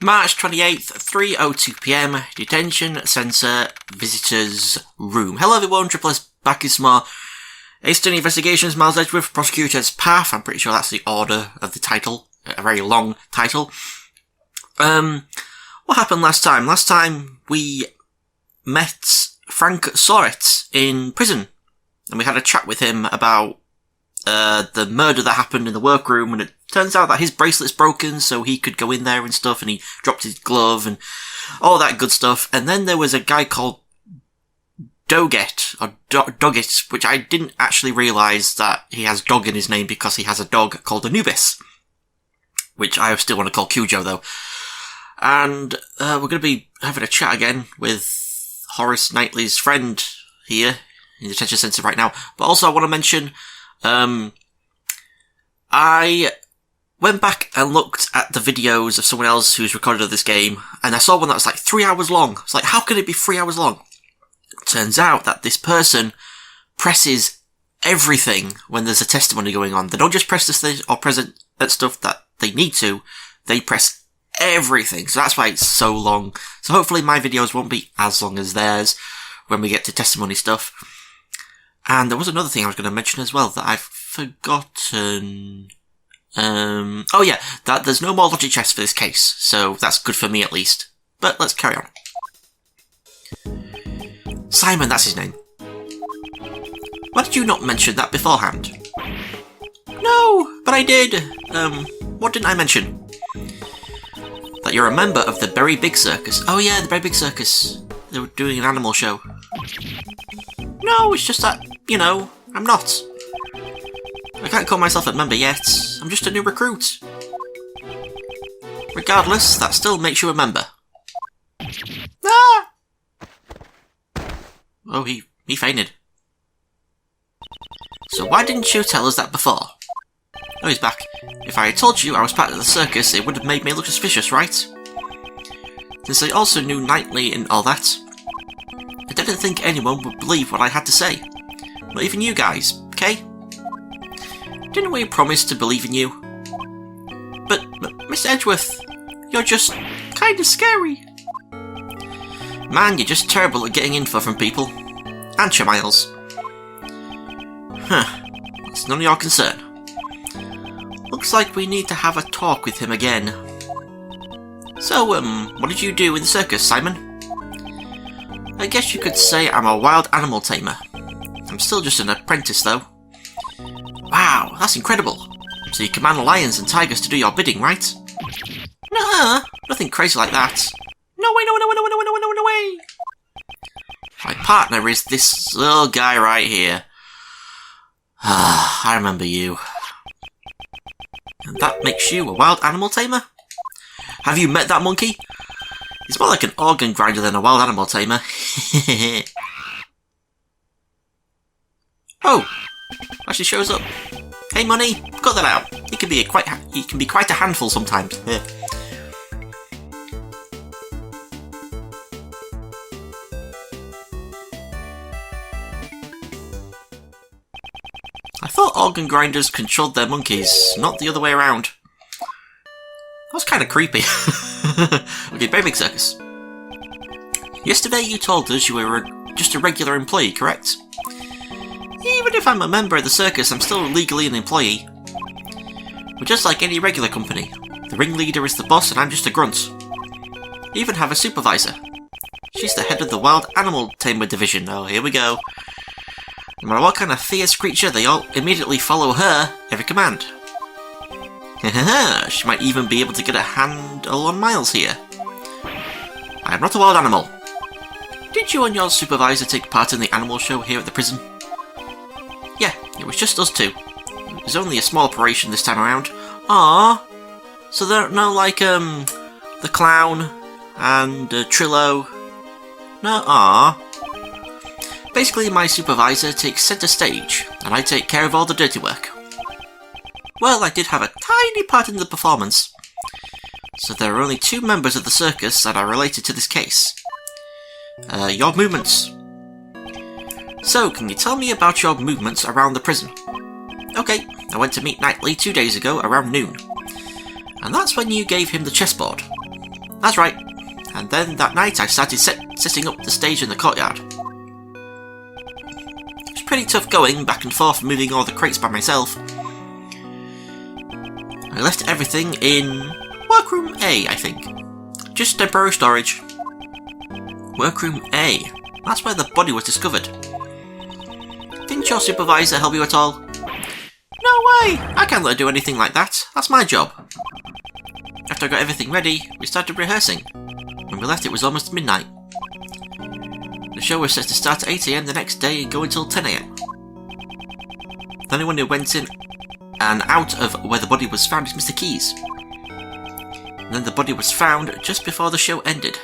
March 28th, 3:02 PM, Detention Centre Visitors Room. Hello everyone, Triple S back in some more Eastern Investigations, Miles Edgeworth, Prosecutor's Path. I'm pretty sure that's the order of the title. A very long title. What happened last time? Last time we met Frank Soret in prison. And we had a chat with him about the murder that happened in the workroom, and it turns out that his bracelet's broken, so he could go in there and stuff, and he dropped his glove and all that good stuff. And then there was a guy called Doggett, or Doggett, which I didn't actually realise that he has dog in his name because he has a dog called Anubis, which I still want to call Cujo though. And we're going to be having a chat again with Horace Knightley's friend here in the detention centre right now. But also I want to mention, I went back and looked at the videos of someone else who's recorded of this game, and I saw one that was like 3 hours long. It's like, how can it be 3 hours long? Turns out that this person presses everything when there's a testimony going on. They don't just press this thing or present stuff that they need to, they press everything. So that's why it's so long. So hopefully my videos won't be as long as theirs when we get to testimony stuff. And there was another thing I was going to mention as well that I've forgotten. Oh yeah, that there's no more logic checks for this case, so that's good for me at least. But let's carry on. Simon, that's his name. Why did you not mention that beforehand? No, but I did. What didn't I mention? That you're a member of the Very Big Circus. Oh yeah, the Very Big Circus. They were doing an animal show. No, it's just that, you know, I'm not. I can't call myself a member yet. I'm just a new recruit. Regardless, that still makes you a member. Ah! Oh, he fainted. So why didn't you tell us that before? Oh, he's back. If I had told you I was part of the circus, it would have made me look suspicious, right? Since I also knew Knightley and all that, I didn't think anyone would believe what I had to say. Not even you guys, okay? Didn't we promise to believe in you? But Miss Edgeworth, you're just kind of scary. Man, you're just terrible at getting info from people. Aren't you, Miles? Huh. It's none of your concern. Looks like we need to have a talk with him again. So, what did you do in the circus, Simon? I guess you could say I'm a wild animal tamer. I'm still just an apprentice, though. Wow, that's incredible. So you command lions and tigers to do your bidding, right? Nuh-uh, nothing crazy like that. No way, no way, no way, no way, no way, no way, no way. My partner is this little guy right here. Ah, I remember you. And that makes you a wild animal tamer? Have you met that monkey? He's more like an organ grinder than a wild animal tamer. Oh, actually shows up. Hey, Money, cut that out. He can be quite a handful sometimes. I thought organ grinders controlled their monkeys, not the other way around. That was kind of creepy. Okay, Very Big Circus. Yesterday you told us you were just a regular employee, correct? Even if I'm a member of the circus, I'm still legally an employee. We're just like any regular company. The ringleader is the boss and I'm just a grunt. We even have a supervisor. She's the head of the Wild Animal Tamer Division. Oh, here we go. No matter what kind of fierce creature, they all immediately follow her every command. She might even be able to get a handle on Miles here. I am not a wild animal. Did you and your supervisor take part in the animal show here at the prison? Yeah, it was just us two. It was only a small operation this time around. Ah, so there are no like the clown and Trillo. No, ah. Basically, my supervisor takes centre stage, and I take care of all the dirty work. Well, I did have a tiny part in the performance. So there are only 2 members of the circus that are related to this case. Your movements. So, can you tell me about your movements around the prison? Okay, I went to meet Knightley 2 days ago around noon. And that's when you gave him the chessboard. That's right. And then that night I started setting up the stage in the courtyard. It was pretty tough going back and forth moving all the crates by myself. I left everything in Workroom A, I think. Just temporary storage. Workroom A. That's where the body was discovered. Didn't your supervisor help you at all? No way! I can't let her do anything like that. That's my job. After I got everything ready, we started rehearsing. When we left it was almost midnight. The show was set to start at 8 AM the next day and go until 10 AM. The only one who went in and out of where the body was found is Mr. Keys. And then the body was found just before the show ended.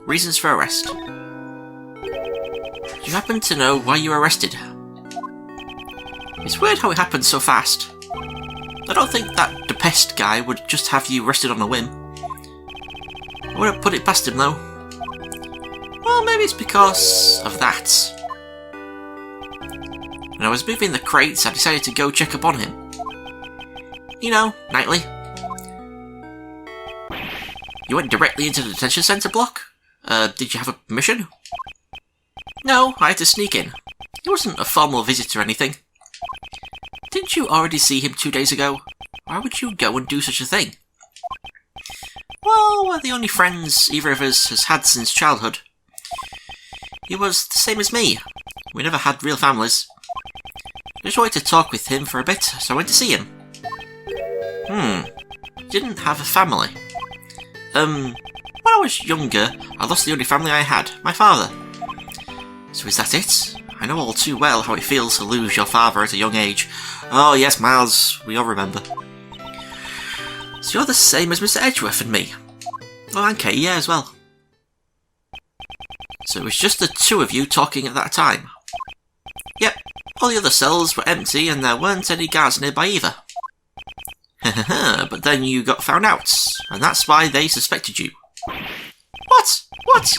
Reasons for arrest. Do you happen to know why you were arrested? It's weird how it happened so fast. I don't think that the pest guy would just have you arrested on a whim. I wouldn't put it past him though. Well, maybe it's because of that. When I was moving the crates, I decided to go check up on him. You know, nightly. You went directly into the detention centre block? Did you have a permission? No, I had to sneak in. He wasn't a formal visit or anything. Didn't you already see him 2 days ago? Why would you go and do such a thing? Well, we're the only friends either of us has had since childhood. He was the same as me. We never had real families. I just wanted to talk with him for a bit, so I went to see him. Didn't have a family. When I was younger, I lost the only family I had, my father. So is that it? I know all too well how it feels to lose your father at a young age. Oh yes, Miles, we all remember. So you're the same as Mr. Edgeworth and me. Oh, and Kate, yeah, as well. So it was just the two of you talking at that time? Yep, all the other cells were empty and there weren't any guards nearby either. But then you got found out, and that's why they suspected you. What? What?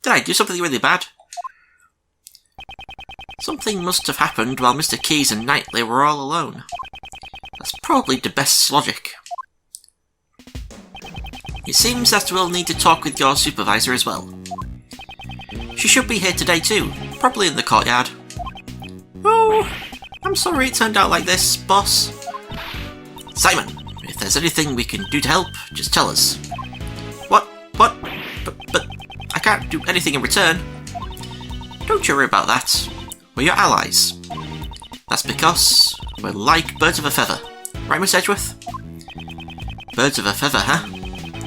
Did I do something really bad? Something must have happened while Mr. Keys and Knightley were all alone. That's probably the best logic. It seems that we'll need to talk with your supervisor as well. She should be here today too, probably in the courtyard. Oh, I'm sorry it turned out like this, boss. Simon, if there's anything we can do to help, just tell us. What? But I can't do anything in return. Don't you worry about that. We're your allies. That's because we're like birds of a feather. Right, Miss Edgeworth? Birds of a feather, huh?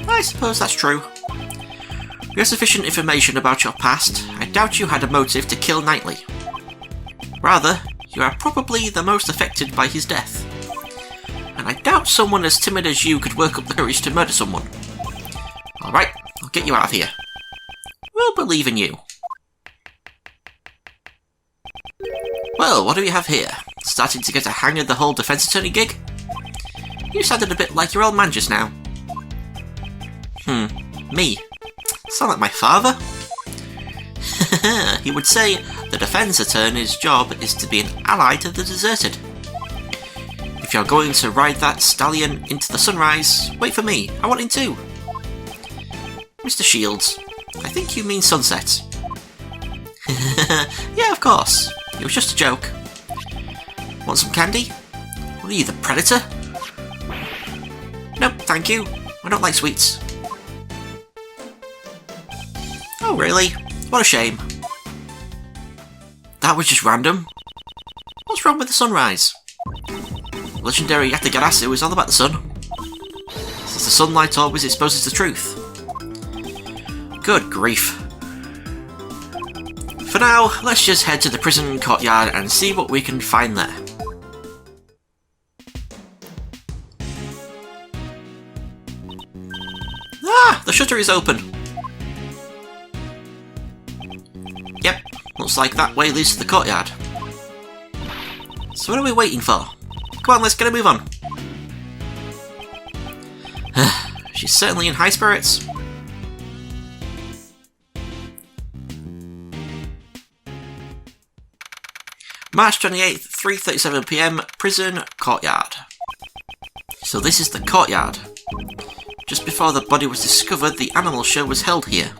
I suppose that's true. We have sufficient information about your past. I doubt you had a motive to kill Knightley. Rather, you are probably the most affected by his death. And I doubt someone as timid as you could work up the courage to murder someone. Alright, I'll get you out of here. We'll believe in you. Well, what do we have here? Starting to get a hang of the whole defence attorney gig? You sounded a bit like your old man just now. Me? Sound like my father? He would say the defence attorney's job is to be an ally to the deserted. If you're going to ride that stallion into the sunrise, wait for me, I want him too. Mr. Shields, I think you mean sunset. Yeah, of course. It was just a joke. Want some candy? What are you, the predator? Nope, thank you. I don't like sweets. Oh, really? What a shame. That was just random. What's wrong with the sunrise? Legendary Yatagarasu is all about the sun. Since the sunlight always exposes the truth. Good grief. For now, let's just head to the prison courtyard and see what we can find there. Ah! The shutter is open! Yep, looks like that way leads to the courtyard. So what are we waiting for? Come on, let's get a move on. She's certainly in high spirits. March 28th, 3:37 PM, prison courtyard. So this is the courtyard. Just before the body was discovered, the animal show was held here.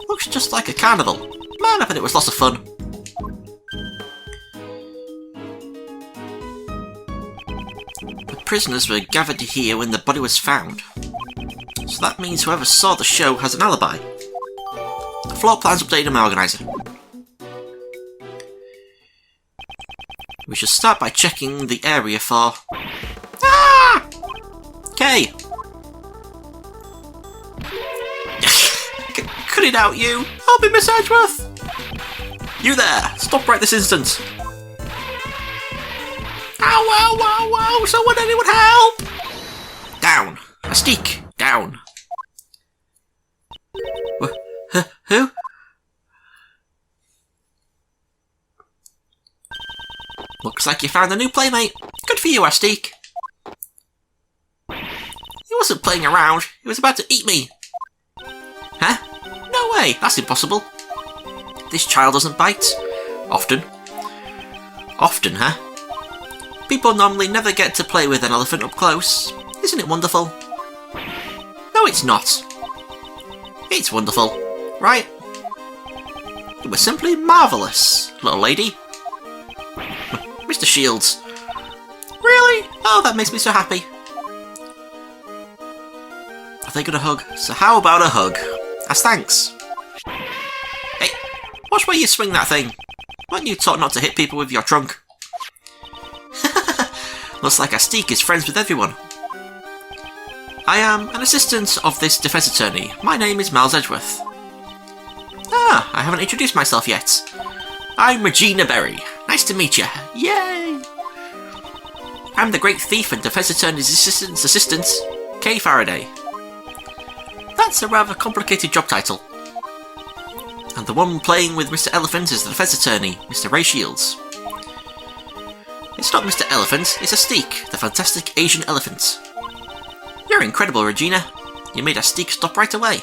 Looks just like a carnival. Man, I bet it was lots of fun. The prisoners were gathered here when the body was found. So that means whoever saw the show has an alibi. The floor plan's updated on my organizer. We should start by checking the area for... Ah! Okay. Cut it out, you! I'll be Miss Edgeworth! You there! Stop right this instant! Ow, ow, ow, ow! Someone, anyone help! Down! Astique! Down! Who? Looks like you found a new playmate. Good for you, Astique. He wasn't playing around. He was about to eat me. Huh? No way. That's impossible. This child doesn't bite. Often. Often, huh? People normally never get to play with an elephant up close. Isn't it wonderful? No, it's not. It's wonderful, right? It was simply marvellous, little lady. Mr. Shields. Really? Oh, that makes me so happy. Are they gonna hug? So how about a hug? As thanks. Hey, watch where you swing that thing. Weren't you taught not to hit people with your trunk? Looks like Astique is friends with everyone. I am an assistant of this defence attorney. My name is Miles Edgeworth. Ah, I haven't introduced myself yet. I'm Regina Berry. Nice to meet you. Yay! I'm the great thief and defence attorney's assistant, Kay Faraday. That's a rather complicated job title. And the one playing with Mr. Elephant is the defence attorney, Mr. Ray Shields. It's not Mr. Elephant, it's Astique, the fantastic Asian elephant. You're incredible, Regina. You made Astique stop right away.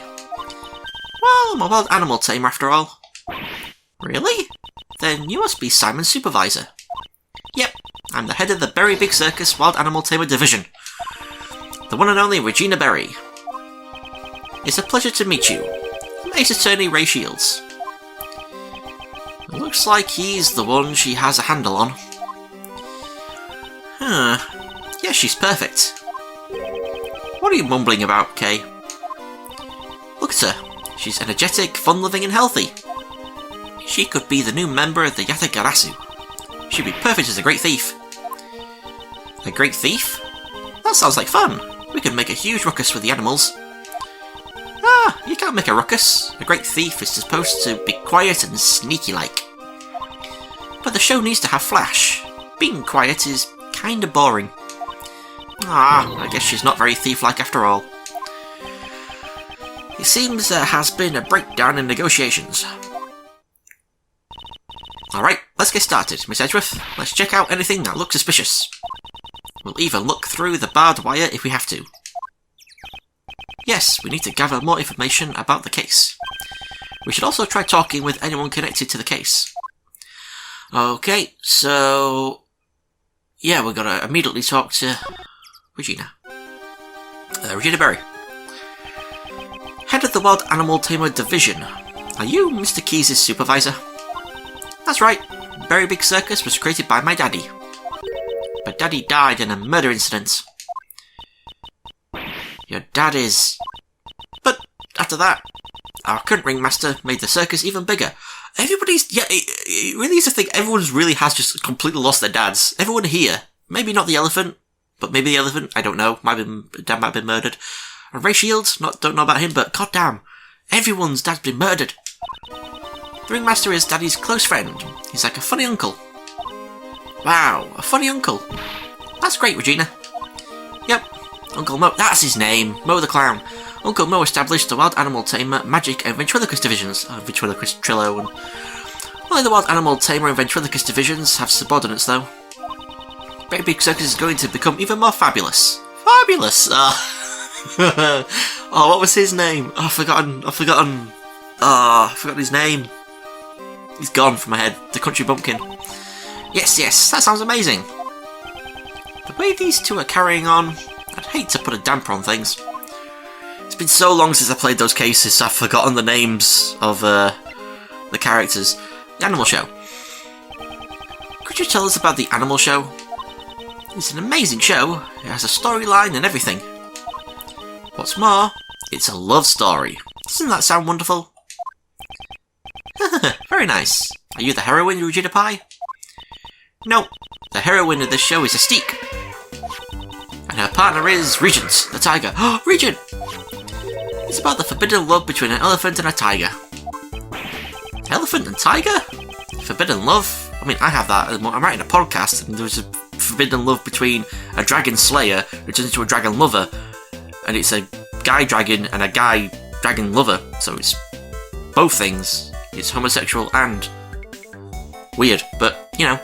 Well, I'm a wild animal tamer after all. Really? Then you must be Simon's supervisor. Yep, I'm the head of the Berry Big Circus Wild Animal Tamer Division. The one and only Regina Berry. It's a pleasure to meet you. I'm Ace Attorney Ray Shields. It looks like he's the one she has a handle on. Huh. Yeah, she's perfect. What are you mumbling about, Kay? Look at her. She's energetic, fun-loving and healthy. She could be the new member of the Yatagarasu. She'd be perfect as a great thief. A great thief? That sounds like fun. We could make a huge ruckus with the animals. Ah, you can't make a ruckus. A great thief is supposed to be quiet and sneaky-like. But the show needs to have flash. Being quiet is kinda boring. Ah, I guess she's not very thief-like after all. It seems there has been a breakdown in negotiations. Alright, let's get started, Miss Edgeworth. Let's check out anything that looks suspicious. We'll even look through the barbed wire if we have to. Yes, we need to gather more information about the case. We should also try talking with anyone connected to the case. Okay, so... yeah, we're gonna immediately talk to... Regina. Regina Berry. Head of the Wild Animal Tamer Division. Are you Mr. Keyes' supervisor? That's right. Berry Big Circus was created by my daddy. But daddy died in a murder incident. Your dad is... But after that, our current ringmaster made the circus even bigger. Everybody's... yeah, it really is a thing. Everyone's really has just completely lost their dads. Everyone here. Maybe not the elephant, but maybe the elephant. I don't know. Dad might have been murdered. And Ray Shields, don't know about him, but goddamn, everyone's dad's been murdered. The ringmaster is Daddy's close friend. He's like a funny uncle. Wow, a funny uncle. That's great, Regina. Yep, Uncle Mo, that's his name, Mo the Clown. Uncle Mo established the Wild Animal Tamer, Magic and Ventriloquist divisions. Ventriloquist, Trillo, and... only the Wild Animal Tamer and Ventriloquist divisions have subordinates, though. Berry Big Circus is going to become even more fabulous. Fabulous! Oh, what was his name? Oh, I've forgotten. Oh, I forgot his name. He's gone from my head. The Country Bumpkin. Yes, that sounds amazing. The way these two are carrying on, I'd hate to put a damper on things. been so long since I played those cases, I've forgotten the names of the characters. The Animal Show. Could you tell us about the Animal Show? It's an amazing show. It has a storyline and everything. What's more, it's a love story. Doesn't that sound wonderful? Very nice. Are you the heroine, Regina Pie? No, the heroine of this show is Astique. And her partner is Regent, the tiger. Oh, Regent! It's about the forbidden love between an elephant and a tiger. Elephant and tiger? Forbidden love? I mean, I have that. I'm writing a podcast, and there's a forbidden love between a dragon slayer who turns into a dragon lover, and it's a guy dragon and a guy dragon lover, so it's both things. It's homosexual and weird, but, you know.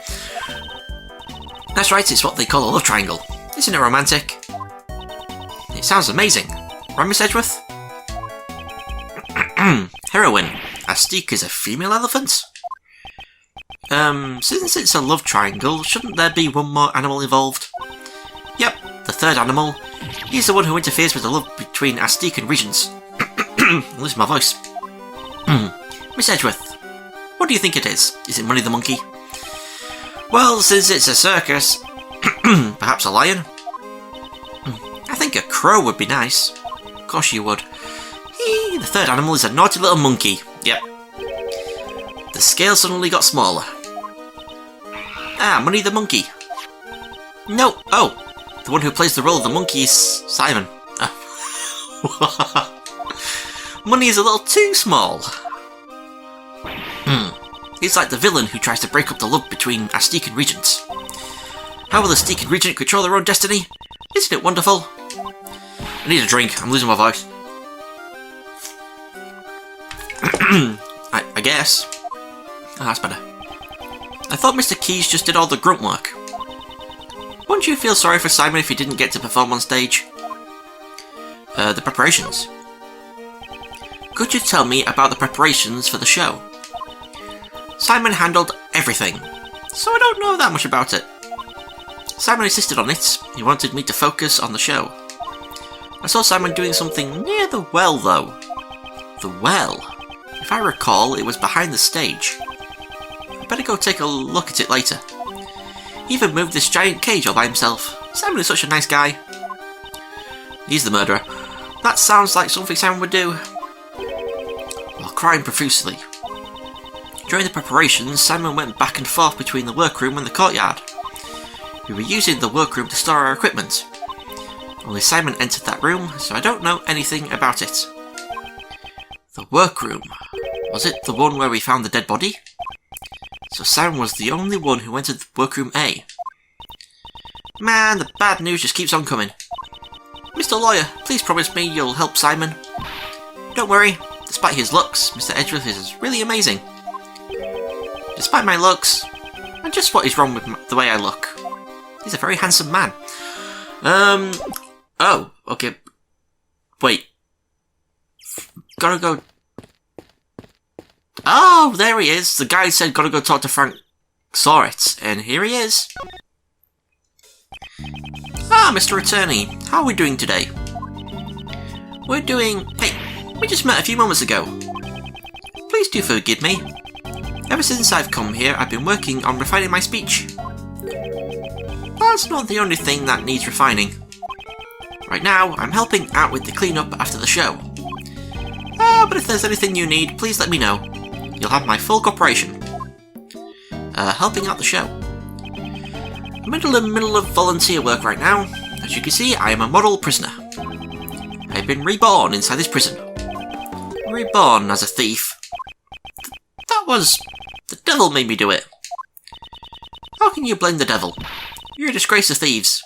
That's right, it's what they call a love triangle. Isn't it romantic? It sounds amazing. Right, Miss Edgeworth? Heroine. Astique is a female elephant? Since it's a love triangle, shouldn't there be one more animal involved? Yep, the third animal. He's the one who interferes with the love between Astique and Regent. I'm losing my voice. Miss Edgeworth, what do you think it is? Is it Money the Monkey? Well, since it's a circus, perhaps a lion? I think a crow would be nice. Of course you would. The third animal is a naughty little monkey. Yep. The scale suddenly got smaller. Ah, Money the Monkey. No, oh, the one who plays the role of the monkey is Simon. Money is a little too small. He's like the villain who tries to break up the love between Astique and Regent. How will Astique and Regent control their own destiny? Isn't it wonderful? I need a drink, I'm losing my voice. I guess. Oh, that's better. I thought Mr. Keys just did all the grunt work. Wouldn't you feel sorry for Simon if he didn't get to perform on stage? The preparations. Could you tell me about the preparations for the show? Simon handled everything, so I don't know that much about it. Simon insisted on it. He wanted me to focus on the show. I saw Simon doing something near the well, though. The well? If I recall, it was behind the stage. I'd better go take a look at it later. He even moved this giant cage all by himself. Simon is such a nice guy. He's the murderer. That sounds like something Simon would do. While crying profusely. During the preparations, Simon went back and forth between the workroom and the courtyard. We were using the workroom to store our equipment. Only Simon entered that room, so I don't know anything about it. The workroom. Was it the one where we found the dead body? So Simon was the only one who entered workroom A. Man, the bad news just keeps on coming. Mr. Lawyer, please promise me you'll help Simon. Don't worry, despite his looks, Mr. Edgeworth is really amazing. Despite my looks, and just what is wrong with the way I look. He's a very handsome man. Oh, okay. Wait. Gotta go... Oh, there he is. The guy said gotta go talk to Frank Sorit, and here he is. Ah, Mr. Attorney, how are we doing today? We're doing... Hey, we just met a few moments ago. Please do forgive me. Ever since I've come here, I've been working on refining my speech. That's not the only thing that needs refining. Right now, I'm helping out with the cleanup after the show. But if there's anything you need, please let me know. You'll have my full cooperation. Helping out the show. I'm in the middle of volunteer work right now. As you can see, I am a model prisoner. I've been reborn inside this prison. Reborn as a thief. That was... the devil made me do it. How can you blame the devil? You're a disgrace to thieves.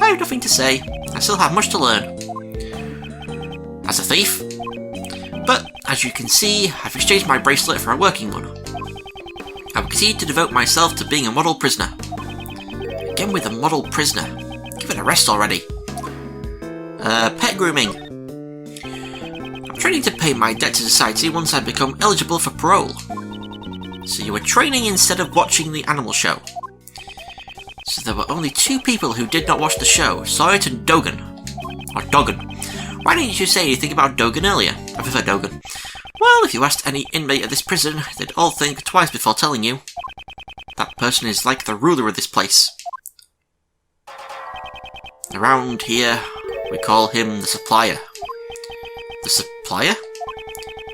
I have nothing to say. I still have much to learn. As a thief? But, as you can see, I've exchanged my bracelet for a working one. I will continue to devote myself to being a model prisoner. Again with a model prisoner. Give it a rest already. Pet grooming. I'm training to pay my debt to society once I become eligible for parole. So you were training instead of watching the animal show. So there were only two people who did not watch the show, Sorit and Dogan. Or Doggan. Why didn't you say anything about Dogen earlier? I prefer Dogen. Well, if you asked any inmate of this prison, they'd all think twice before telling you. That person is like the ruler of this place. Around here, we call him the supplier. The supplier?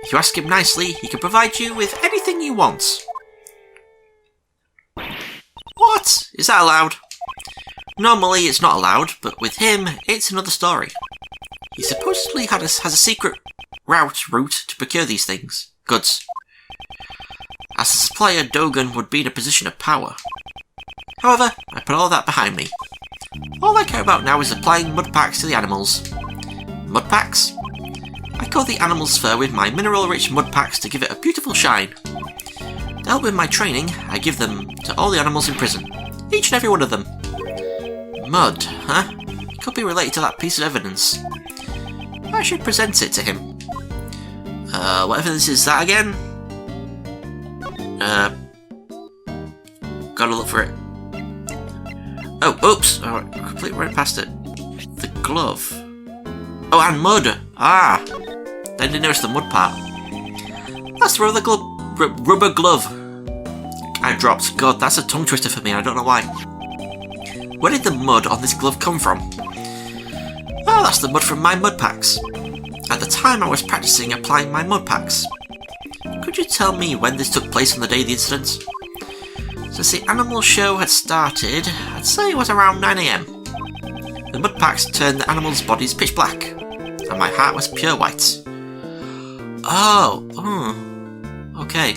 If you ask him nicely, he can provide you with anything you want. What? Is that allowed? Normally it's not allowed, but with him, it's another story. He supposedly has a secret route to procure these things. Goods. As a supplier, Dogen would be in a position of power. However, I put all that behind me. All I care about now is applying mud packs to the animals. Mud packs? I coat the animal's fur with my mineral-rich mud packs to give it a beautiful shine. To help with my training, I give them to all the animals in prison. Each and every one of them. Mud, huh? It could be related to that piece of evidence. I should present it to him. What evidence is that again? Gotta look for it. Oh, oops! I completely ran past it. The glove. Oh, and mud! Ah! I didn't notice the mud part. That's the rubber glove. I dropped. God, that's a tongue twister for me, I don't know why. Where did the mud on this glove come from? Oh, that's the mud from my mud packs. At the time I was practicing applying my mud packs. Could you tell me when this took place on the day of the incident? Since the animal show had started, I'd say it was around 9 AM. The mud packs turned the animals' bodies pitch black, and my heart was pure white. Oh, okay.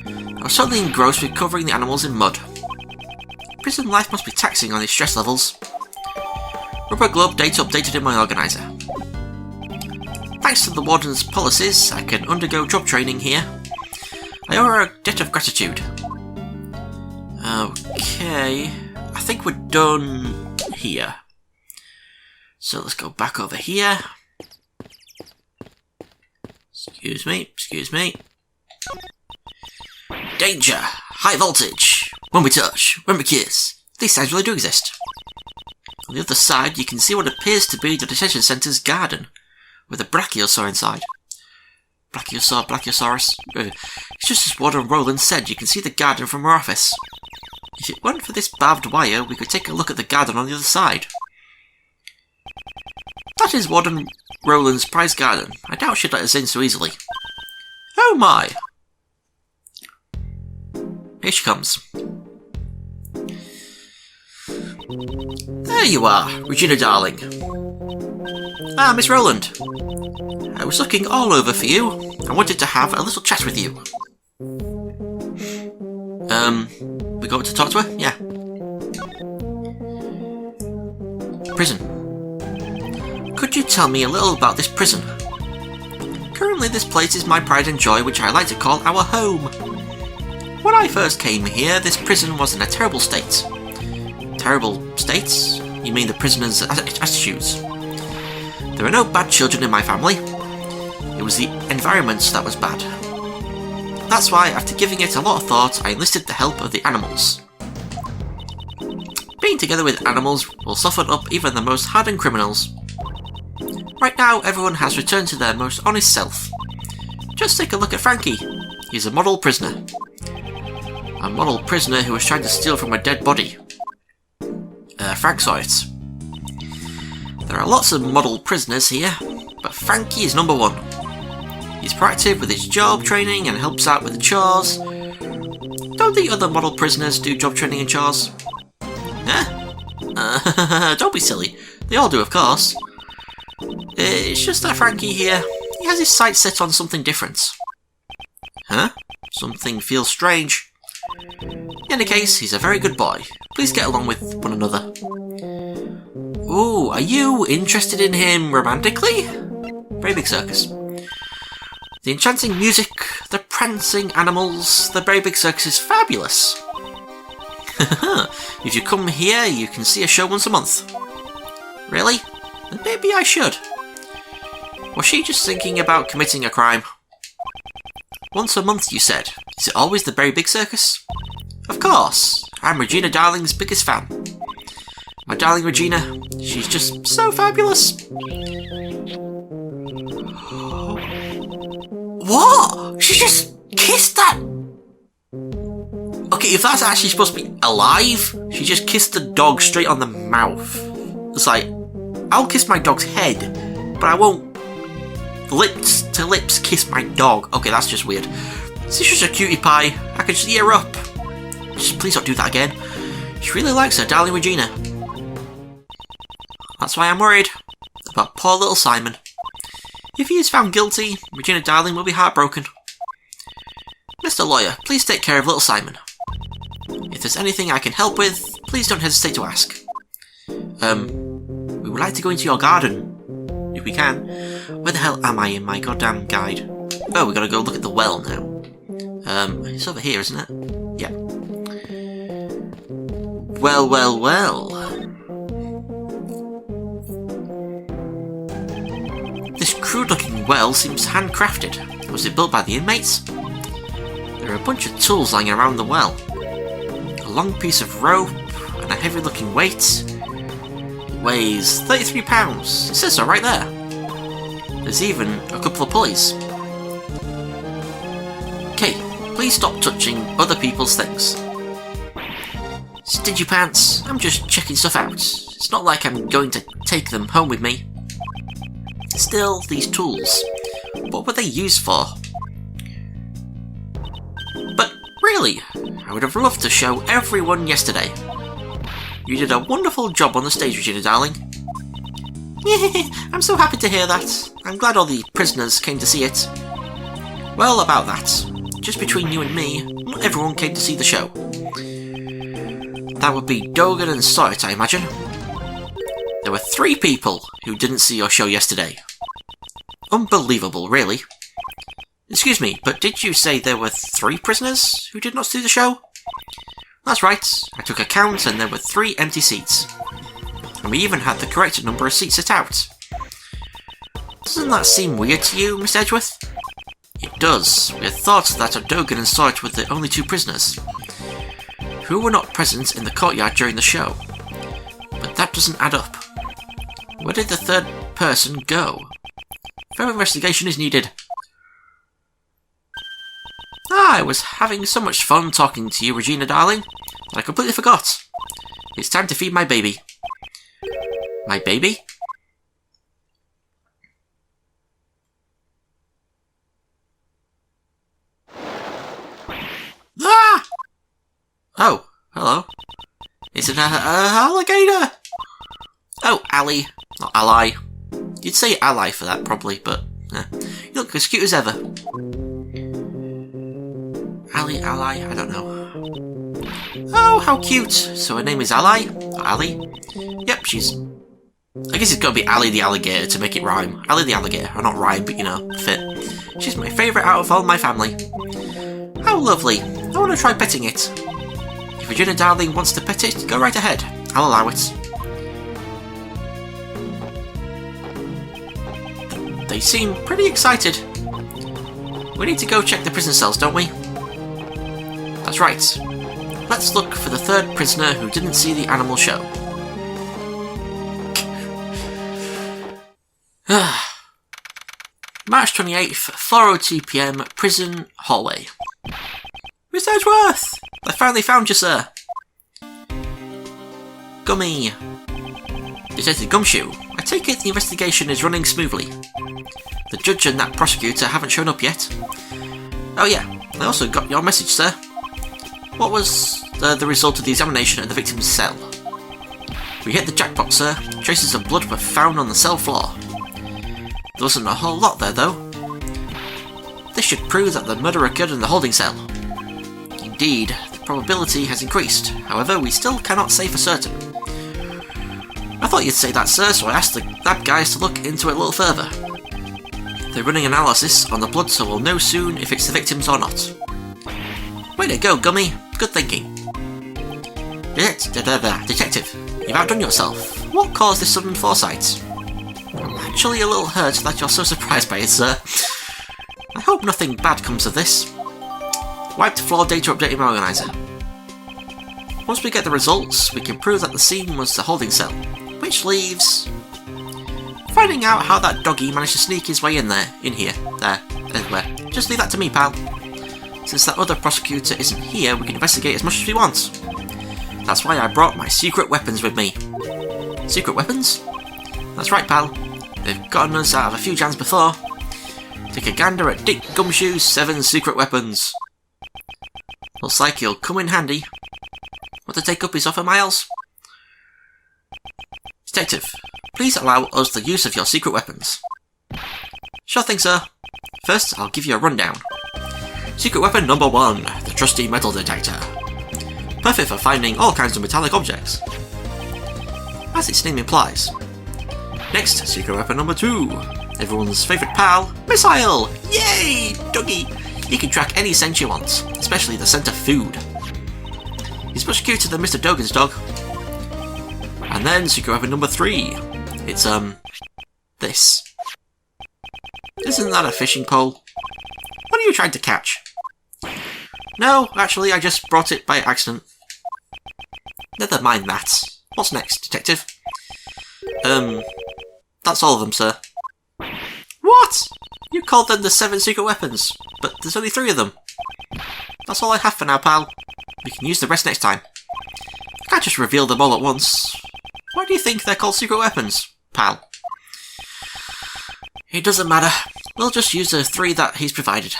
I was totally engrossed with covering the animals in mud. Prison life must be taxing on these stress levels. Rubber glove date updated in my organizer. Thanks to the warden's policies, I can undergo job training here. I owe her a debt of gratitude. Okay, I think we're done here. So let's go back over here. Excuse me. Danger! High voltage! When we touch, when we kiss. These signs really do exist. On the other side, you can see what appears to be the detention centre's garden, with a brachiosaur inside. Brachiosaurus. It's just as Warden Roland said, you can see the garden from our office. If it weren't for this barbed wire, we could take a look at the garden on the other side. That is Warden Roland's prize garden. I doubt she'd let us in so easily. Oh my! Here she comes. There you are, Regina darling. Ah, Miss Roland. I was looking all over for you. I wanted to have a little chat with you. We go up to talk to her? Yeah. Prison. Could you tell me a little about this prison? Currently this place is my pride and joy, which I like to call our home. When I first came here, this prison was in a terrible state. Terrible states? You mean the prisoners' attitudes? There are no bad children in my family. It was the environment that was bad. That's why, after giving it a lot of thought, I enlisted the help of the animals. Being together with animals will soften up even the most hardened criminals. Right now, everyone has returned to their most honest self. Just take a look at Frankie. He's a model prisoner. A model prisoner who was trying to steal from a dead body. Frank saw it. There are lots of model prisoners here, but Frankie is number one. He's proactive with his job training and helps out with the chores. Don't the other model prisoners do job training and chores? Don't be silly. They all do, of course. It's just that Frankie here, he has his sights set on something different. Huh? Something feels strange. In any case, he's a very good boy. Please get along with one another. Ooh, are you interested in him romantically? Very Big Circus. The enchanting music, the prancing animals, the Very Big Circus is fabulous. If you come here, you can see a show once a month. Really? Then maybe I should. Was she just thinking about committing a crime? Once a month, you said. Is it always the Very Big Circus? Of course. I'm Regina Darling's biggest fan. My darling Regina, she's just so fabulous. What? She just kissed that? Okay, if that's actually supposed to be alive, she just kissed the dog straight on the mouth. It's like, I'll kiss my dog's head, but I won't lips to lips kiss my dog. Okay, that's just weird. This is just a cutie pie. I can just eat her up. Just please don't do that again. She really likes her darling Regina. That's why I'm worried about poor little Simon. If he is found guilty, Regina darling will be heartbroken. Mr. Lawyer, please take care of little Simon. If there's anything I can help with, please don't hesitate to ask. We would like to go into your garden, if we can. Where the hell am I in my goddamn guide? Oh, we gotta go look at the well now. It's over here, isn't it? Yeah. Well, well, well. This crude-looking well seems handcrafted. Was it built by the inmates? There are a bunch of tools lying around the well. A long piece of rope and a heavy-looking weight. It weighs 33 pounds. It says so right there. There's even a couple of pulleys. Okay, please stop touching other people's things. Stingy pants, I'm just checking stuff out. It's not like I'm going to take them home with me. Still, these tools, what were they used for? But really, I would have loved to show everyone yesterday. You did a wonderful job on the stage, Regina darling. I'm so happy to hear that. I'm glad all the prisoners came to see it. Well, about that. Just between you and me, not everyone came to see the show. That would be Dogan and Sawyer, I imagine. There were 3 people who didn't see your show yesterday. Unbelievable, really. Excuse me, but did you say there were 3 prisoners who did not see the show? That's right, I took a count and there were 3 empty seats. And we even had the correct number of seats set out. Doesn't that seem weird to you, Miss Edgeworth? It does. We had thought that Dogan and Sawyer were the only 2 prisoners who were not present in the courtyard during the show. But that doesn't add up. Where did the 3rd person go? Further investigation is needed. I was having so much fun talking to you, Regina darling, that I completely forgot. It's time to feed my baby. My baby? Ah! Oh, hello. It's an alligator! Oh, Ally, not ally. You'd say ally for that, probably, but you look as cute as ever. Ally, I don't know. Oh, how cute! So her name is Ally? Or Ally? Yep, she's... I guess it's gotta be Ally the alligator to make it rhyme. Ally the alligator, or not rhyme, but you know, fit. She's my favourite out of all my family. How lovely. I want to try petting it. If Regina darling wants to pet it, go right ahead. I'll allow it. They seem pretty excited. We need to go check the prison cells, don't we? That's right. Let's look for the 3rd prisoner who didn't see the animal show. March 28th, 4:02 PM, prison hallway. Miss Edgeworth! I finally found you, sir. Gummy. Detective Gumshoe, I take it the investigation is running smoothly. The judge and that prosecutor haven't shown up yet. Oh yeah, I also got your message, sir. What was the result of the examination at the victim's cell? We hit the jackpot, sir. Traces of blood were found on the cell floor. There wasn't a whole lot there, though. This should prove that the murder occurred in the holding cell. Indeed, the probability has increased. However, we still cannot say for certain. I thought you'd say that, sir, so I asked the lab guys to look into it a little further. They're running analysis on the blood, so we'll know soon if it's the victims or not. Way to go, Gummy. Good thinking. Detective, you've outdone yourself. What caused this sudden foresight? I'm actually a little hurt that you're so surprised by it, sir. I hope nothing bad comes of this. Wiped floor data updating my organizer. Once we get the results, we can prove that the scene was the holding cell, which leaves Finding out how that doggy managed to sneak his way in here, anywhere. Just leave that to me, pal. Since that other prosecutor isn't here, we can investigate as much as we want. That's why I brought my secret weapons with me. Secret weapons? That's right, pal. They've gotten us out of a few jams before. Take a gander at Dick Gumshoe's 7 secret weapons. Looks like he'll come in handy. Want to take up his offer, Miles? Detective, please allow us the use of your secret weapons. Sure thing, sir. First, I'll give you a rundown. Secret weapon number 1, the trusty metal detector. Perfect for finding all kinds of metallic objects, as its name implies. Next, secret weapon number 2, everyone's favourite pal, Missile! Yay! Doggy! He can track any scent you want, especially the scent of food. He's much cuter than Mr. Dogan's dog. And then secret weapon number 3, it's this. Isn't that a fishing pole? What are you trying to catch? No, actually, I just brought it by accident. Never mind that. What's next, detective? That's all of them, sir. What? You called them the 7 secret weapons, but there's only 3 of them. That's all I have for now, pal. We can use the rest next time. I can't just reveal them all at once. Why do you think they're called secret weapons, pal? It doesn't matter. We'll just use the 3 that he's provided.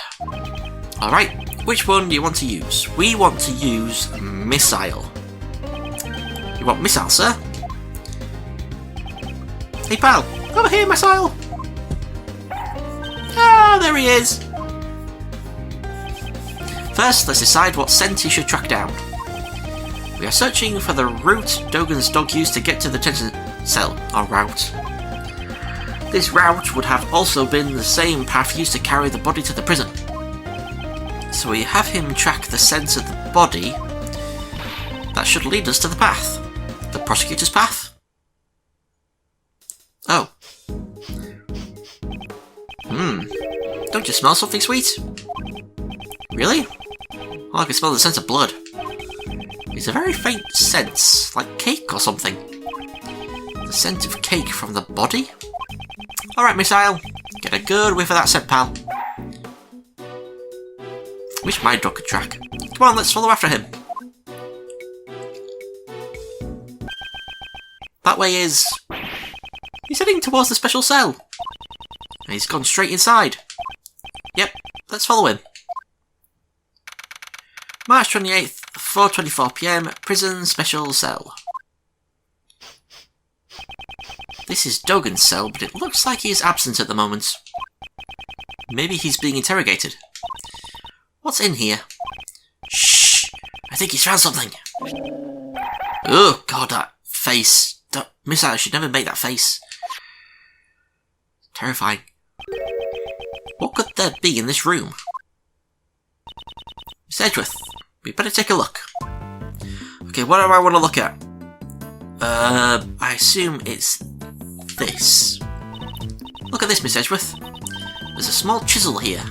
Alright, which one do you want to use? We want to use Missile. You want Missile, sir? Hey pal, over here, Missile! Ah, there he is! First, let's decide what scent he should track down. We are searching for the route Dogan's dog used to get to the detention cell, or route. This route would have also been the same path used to carry the body to the prison. So we have him track the scent of the body. That should lead us to the path. The prosecutor's path? Oh. Don't you smell something sweet? Really? Oh, I can smell the scent of blood. It's a very faint scent, like cake or something. The scent of cake from the body? Alright, Missile. Get a good whiff of that scent, pal. Wish my dog could track. Come on, let's follow after him. That way is... He's heading towards the special cell. And he's gone straight inside. Yep, let's follow him. March 28th, 4:24 PM, prison special cell. This is Dogan's cell, but it looks like he is absent at the moment. Maybe he's being interrogated. What's in here? Shh! I think he's found something. Oh god, that face. Missile should never make that face. Terrifying. What could there be in this room? Miss Edgeworth, we better take a look. Okay, what do I want to look at? I assume it's this. Look at this, Miss Edgeworth. There's a small chisel here.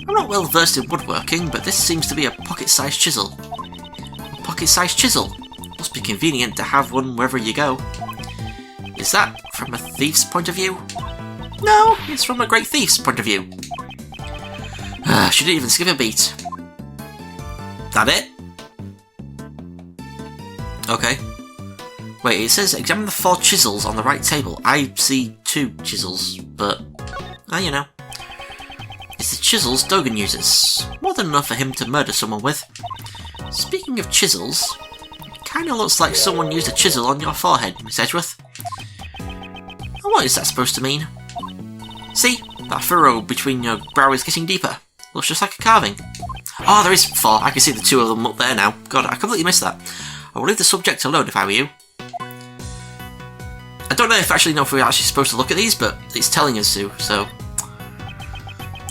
I'm not well versed in woodworking, but this seems to be a pocket-sized chisel. A pocket-sized chisel? Must be convenient to have one wherever you go. Is that from a thief's point of view? No, it's from a great thief's point of view. She didn't even skip a beat. That it? Okay. Wait, it says examine the 4 chisels on the right table. I see 2 chisels, but... you know. It's the chisels Dogan uses. More than enough for him to murder someone with. Speaking of chisels, it kinda looks like someone used a chisel on your forehead, Miss Edgeworth. And what is that supposed to mean? See? That furrow between your brow is getting deeper. Looks just like a carving. Oh, there is 4. I can see the 2 of them up there now. God, I completely missed that. I will leave the subject alone if I were you. I don't know if we're actually supposed to look at these, but it's telling us to, so...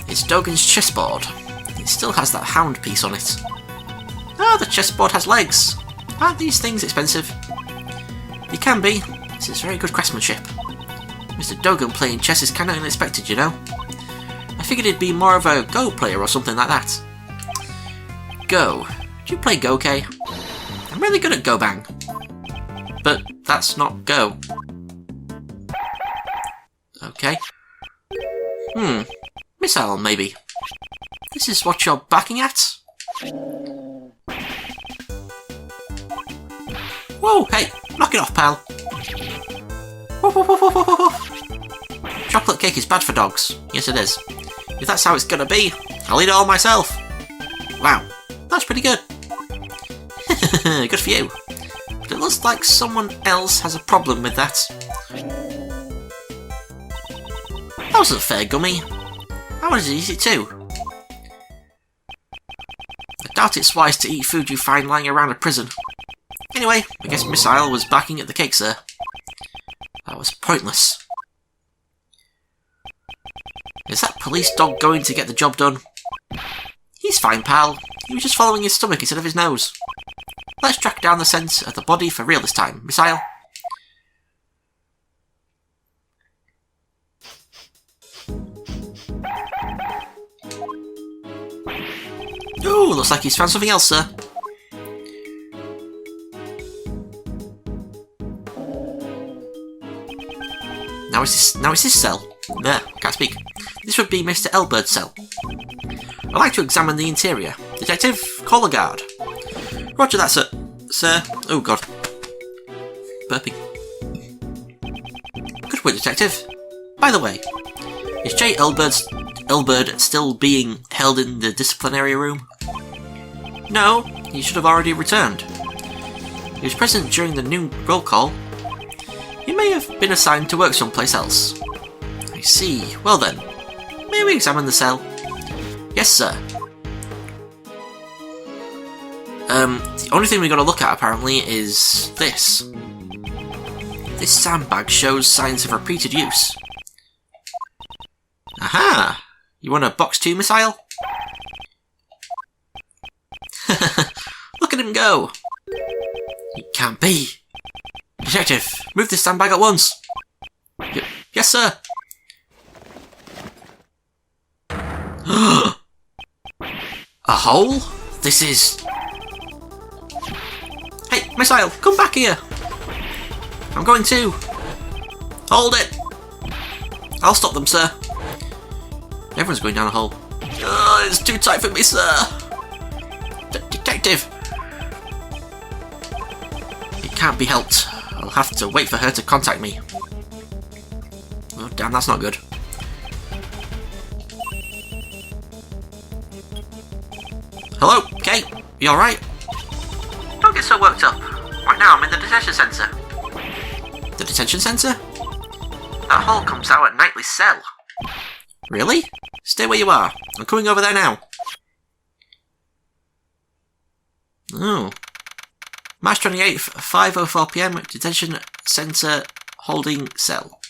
It's Dogan's chessboard. It still has that hound piece on it. Ah, the chessboard has legs. Aren't these things expensive? They can be. This is very good craftsmanship. Mr. Dogan playing chess is kinda unexpected, you know? I figured he'd be more of a Go player or something like that. Go. Do you play Go, Kay? I'm really good at Go Bang. But that's not Go. Okay. Missile, maybe. This is what you're backing at? Whoa, hey, knock it off, pal. Woof, woof, woof, woof, woof, woof. Chocolate cake is bad for dogs. Yes, it is. If that's how it's gonna be, I'll eat it all myself. Wow, that's pretty good. Good for you. But it looks like someone else has a problem with that. That wasn't fair, Gummy. I wanted to eat it too. I doubt it's wise to eat food you find lying around a prison. Anyway, I guess Missile was backing at the cake, sir. That was pointless. Is that police dog going to get the job done? He's fine, pal. He was just following his stomach instead of his nose. Let's track down the scent of the body for real this time, Missile. Ooh, looks like he's found something else, sir. Now it's his cell. There, can't speak. This would be Mr. Elbird's cell. I'd like to examine the interior. Detective, call the guard. Roger that, sir. Sir. Oh, God. Burping. Good work, Detective. By the way, is J. Elbird still being held in the disciplinary room? No, he should have already returned. He was present during the noon roll call. He may have been assigned to work someplace else. I see. Well then, may we examine the cell? Yes, sir. The only thing we got to look at, apparently, is this. This sandbag shows signs of repeated use. Aha! You want a box 2 missile? Look at him go! It can't be! Detective, move this sandbag at once! Yes, sir! A hole? This is... Hey, missile, come back here! I'm going to! Hold it! I'll stop them, sir. Everyone's going down a hole. It's too tight for me, sir! Detective! It can't be helped. I'll have to wait for her to contact me. Oh, damn, that's not good. Hello, Kate? You alright? Don't get so worked up. Right now I'm in the detention centre. The detention centre? That hole comes out at Knightley's cell. Really? Stay where you are. I'm coming over there now. Oh. March 28th, 5:04 PM, detention centre holding cell.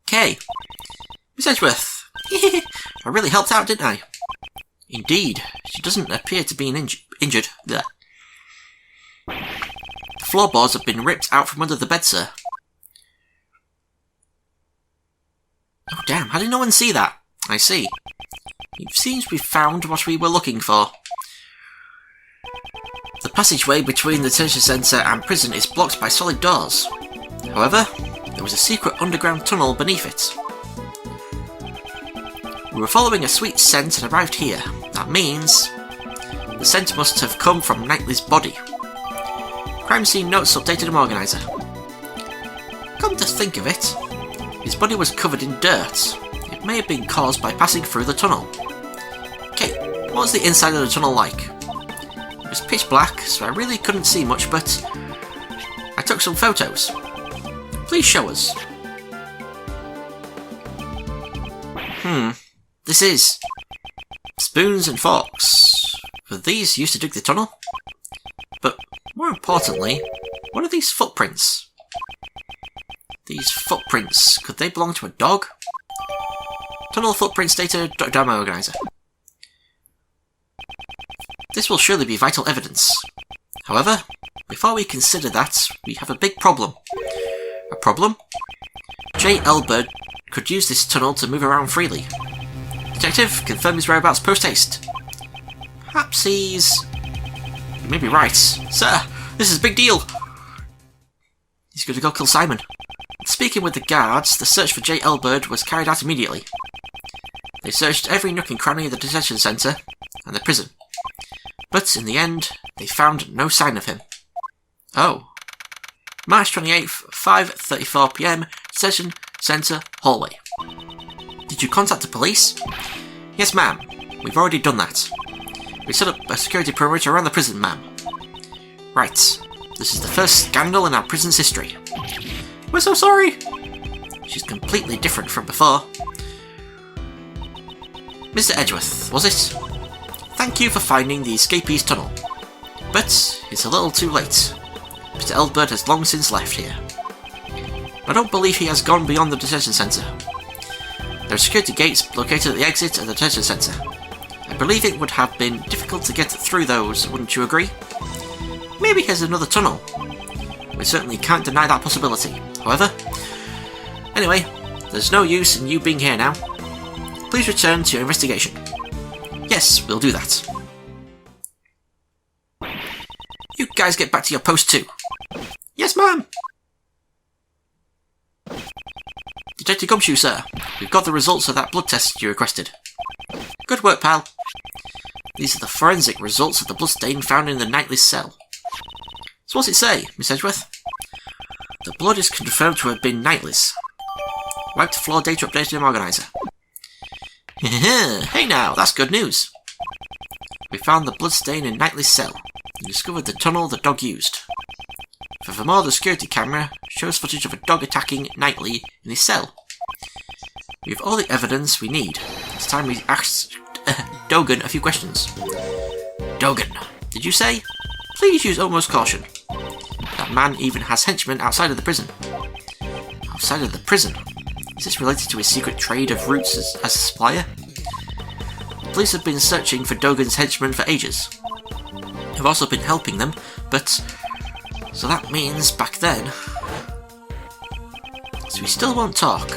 Okay. Miss Edgeworth. I really helped out, didn't I? Indeed. She doesn't appear to be injured. There. The floorboards have been ripped out from under the bed, sir. Oh, damn. How did no one see that? I see. It seems we've found what we were looking for. The passageway between the detention centre and prison is blocked by solid doors. However, there was a secret underground tunnel beneath it. We were following a sweet scent and arrived here. That means the scent must have come from Knightley's body. Crime scene notes updated an organiser. Come to think of it, his body was covered in dirt. It may have been caused by passing through the tunnel. Okay, what was the inside of the tunnel like? It was pitch black, so I really couldn't see much, but I took some photos. Please show us. This is spoons and forks. Were these used to dig the tunnel? But more importantly, what are these footprints? These footprints, could they belong to a dog? Tunnel footprints data demo organizer. This will surely be vital evidence. However, before we consider that, we have a big problem. A problem? J. Elbird could use this tunnel to move around freely. Detective, confirm his whereabouts post-haste. Perhaps he's... You may be right. Sir, this is a big deal. He's going to go kill Simon. Speaking with the guards, the search for J. Elbert was carried out immediately. They searched every nook and cranny of the detention centre and the prison. But in the end, they found no sign of him. Oh. March 28th, 5:34 PM, detention centre hallway. Did you contact the police? Yes, ma'am. We've already done that. We set up a security perimeter around the prison, ma'am. Right. This is the first scandal in our prison's history. We're so sorry! She's completely different from before. Mr. Edgeworth, was it? Thank you for finding the escapee's tunnel. But it's a little too late. Mr. Elbert has long since left here. I don't believe he has gone beyond the detention centre. There are security gates located at the exit of the detention centre. I believe it would have been difficult to get through those, wouldn't you agree? Maybe he has another tunnel. We certainly can't deny that possibility. However, anyway, there's no use in you being here now. Please return to your investigation. Yes, we'll do that. You guys get back to your post too. Yes, ma'am. Detective Gumshoe, sir. We've got the results of that blood test you requested. Good work, pal. These are the forensic results of the bloodstain found in the Knightley's cell. So what's it say, Miss Edgeworth? The blood is confirmed to have been Knightley's. Wiped floor data updated in organizer. Hey now, that's good news. We found the bloodstain in Knightley's cell and discovered the tunnel the dog used. Furthermore, the security camera shows footage of a dog attacking Knightley in his cell. We have all the evidence we need. It's time we asked Dogan a few questions. Dogan, did you say? Please use utmost caution. That man even has henchmen outside of the prison. Outside of the prison? Is this related to his secret trade of roots as a supplier? The police have been searching for Dogan's henchmen for ages. I've also been helping them, but... So that means back then... So we still won't talk.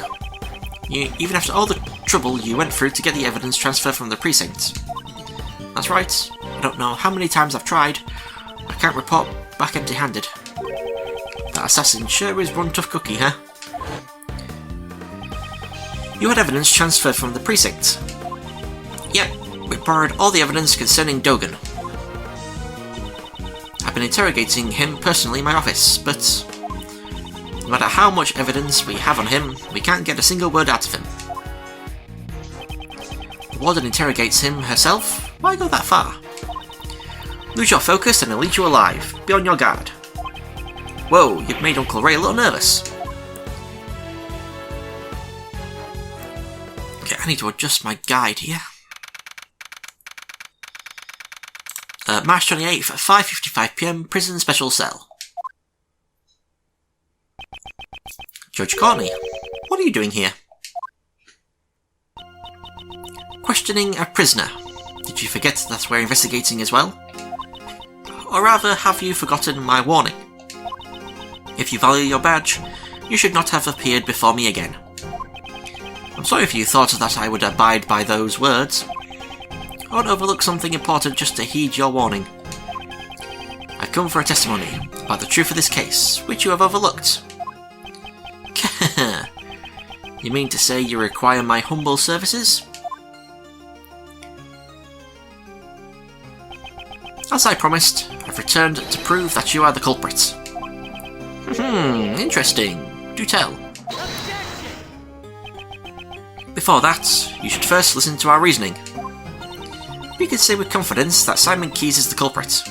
Even after all the trouble you went through to get the evidence transferred from the precinct. That's right. I don't know how many times I've tried. I can't report back empty-handed. That assassin sure is one tough cookie, huh? You had evidence transferred from the precinct. Yep, we borrowed all the evidence concerning Dogan. I've been interrogating him personally in my office, but no matter how much evidence we have on him, we can't get a single word out of him. The warden interrogates him herself? Why go that far? Lose your focus and I'll eat you alive. Be on your guard. Whoa, you've made Uncle Ray a little nervous. Okay, I need to adjust my guide here. March 28th at 5:55 PM, prison special cell. Judge Corney, what are you doing here? Questioning a prisoner. Did you forget that we're investigating as well? Or rather, have you forgotten my warning? If you value your badge, you should not have appeared before me again. I'm sorry if you thought that I would abide by those words. I won't overlook something important just to heed your warning. I've come for a testimony about the truth of this case, which you have overlooked. You mean to say you require my humble services? As I promised, I've returned to prove that you are the culprit. Interesting. Do tell. Before that, you should first listen to our reasoning. We can say with confidence that Simon Keyes is the culprit.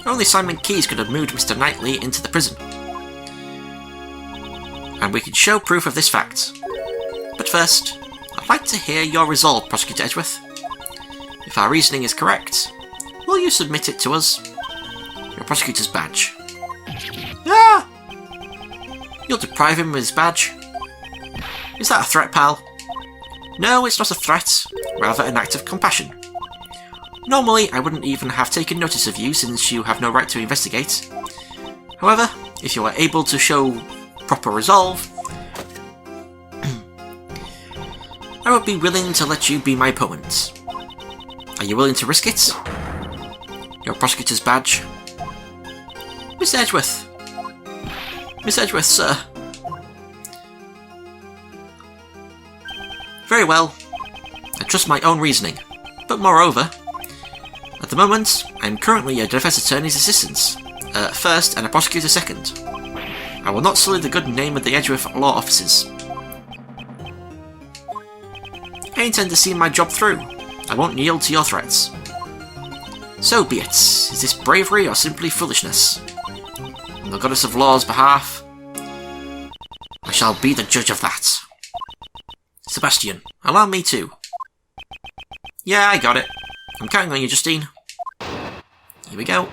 Only Simon Keyes could have moved Mr. Knightley into the prison. And we can show proof of this fact. But first, I'd like to hear your resolve, Prosecutor Edgeworth. If our reasoning is correct, will you submit it to us? Your prosecutor's badge. Ah! You'll deprive him of his badge? Is that a threat, pal? No, it's not a threat, rather an act of compassion. Normally, I wouldn't even have taken notice of you since you have no right to investigate. However, if you are able to show proper resolve, I would be willing to let you be my opponent. Are you willing to risk it? Your prosecutor's badge. Miss Edgeworth. Miss Edgeworth, sir. Very well. I trust my own reasoning. But moreover, at the moment, I am currently a defense attorney's assistant, first and a prosecutor second. I will not sully the good name of the Edgeworth law offices. I intend to see my job through. I won't yield to your threats. So be it. Is this bravery or simply foolishness? On the goddess of law's behalf, I shall be the judge of that. Sebastian, allow me to. Yeah, I got it. I'm counting on you, Justine. Here we go.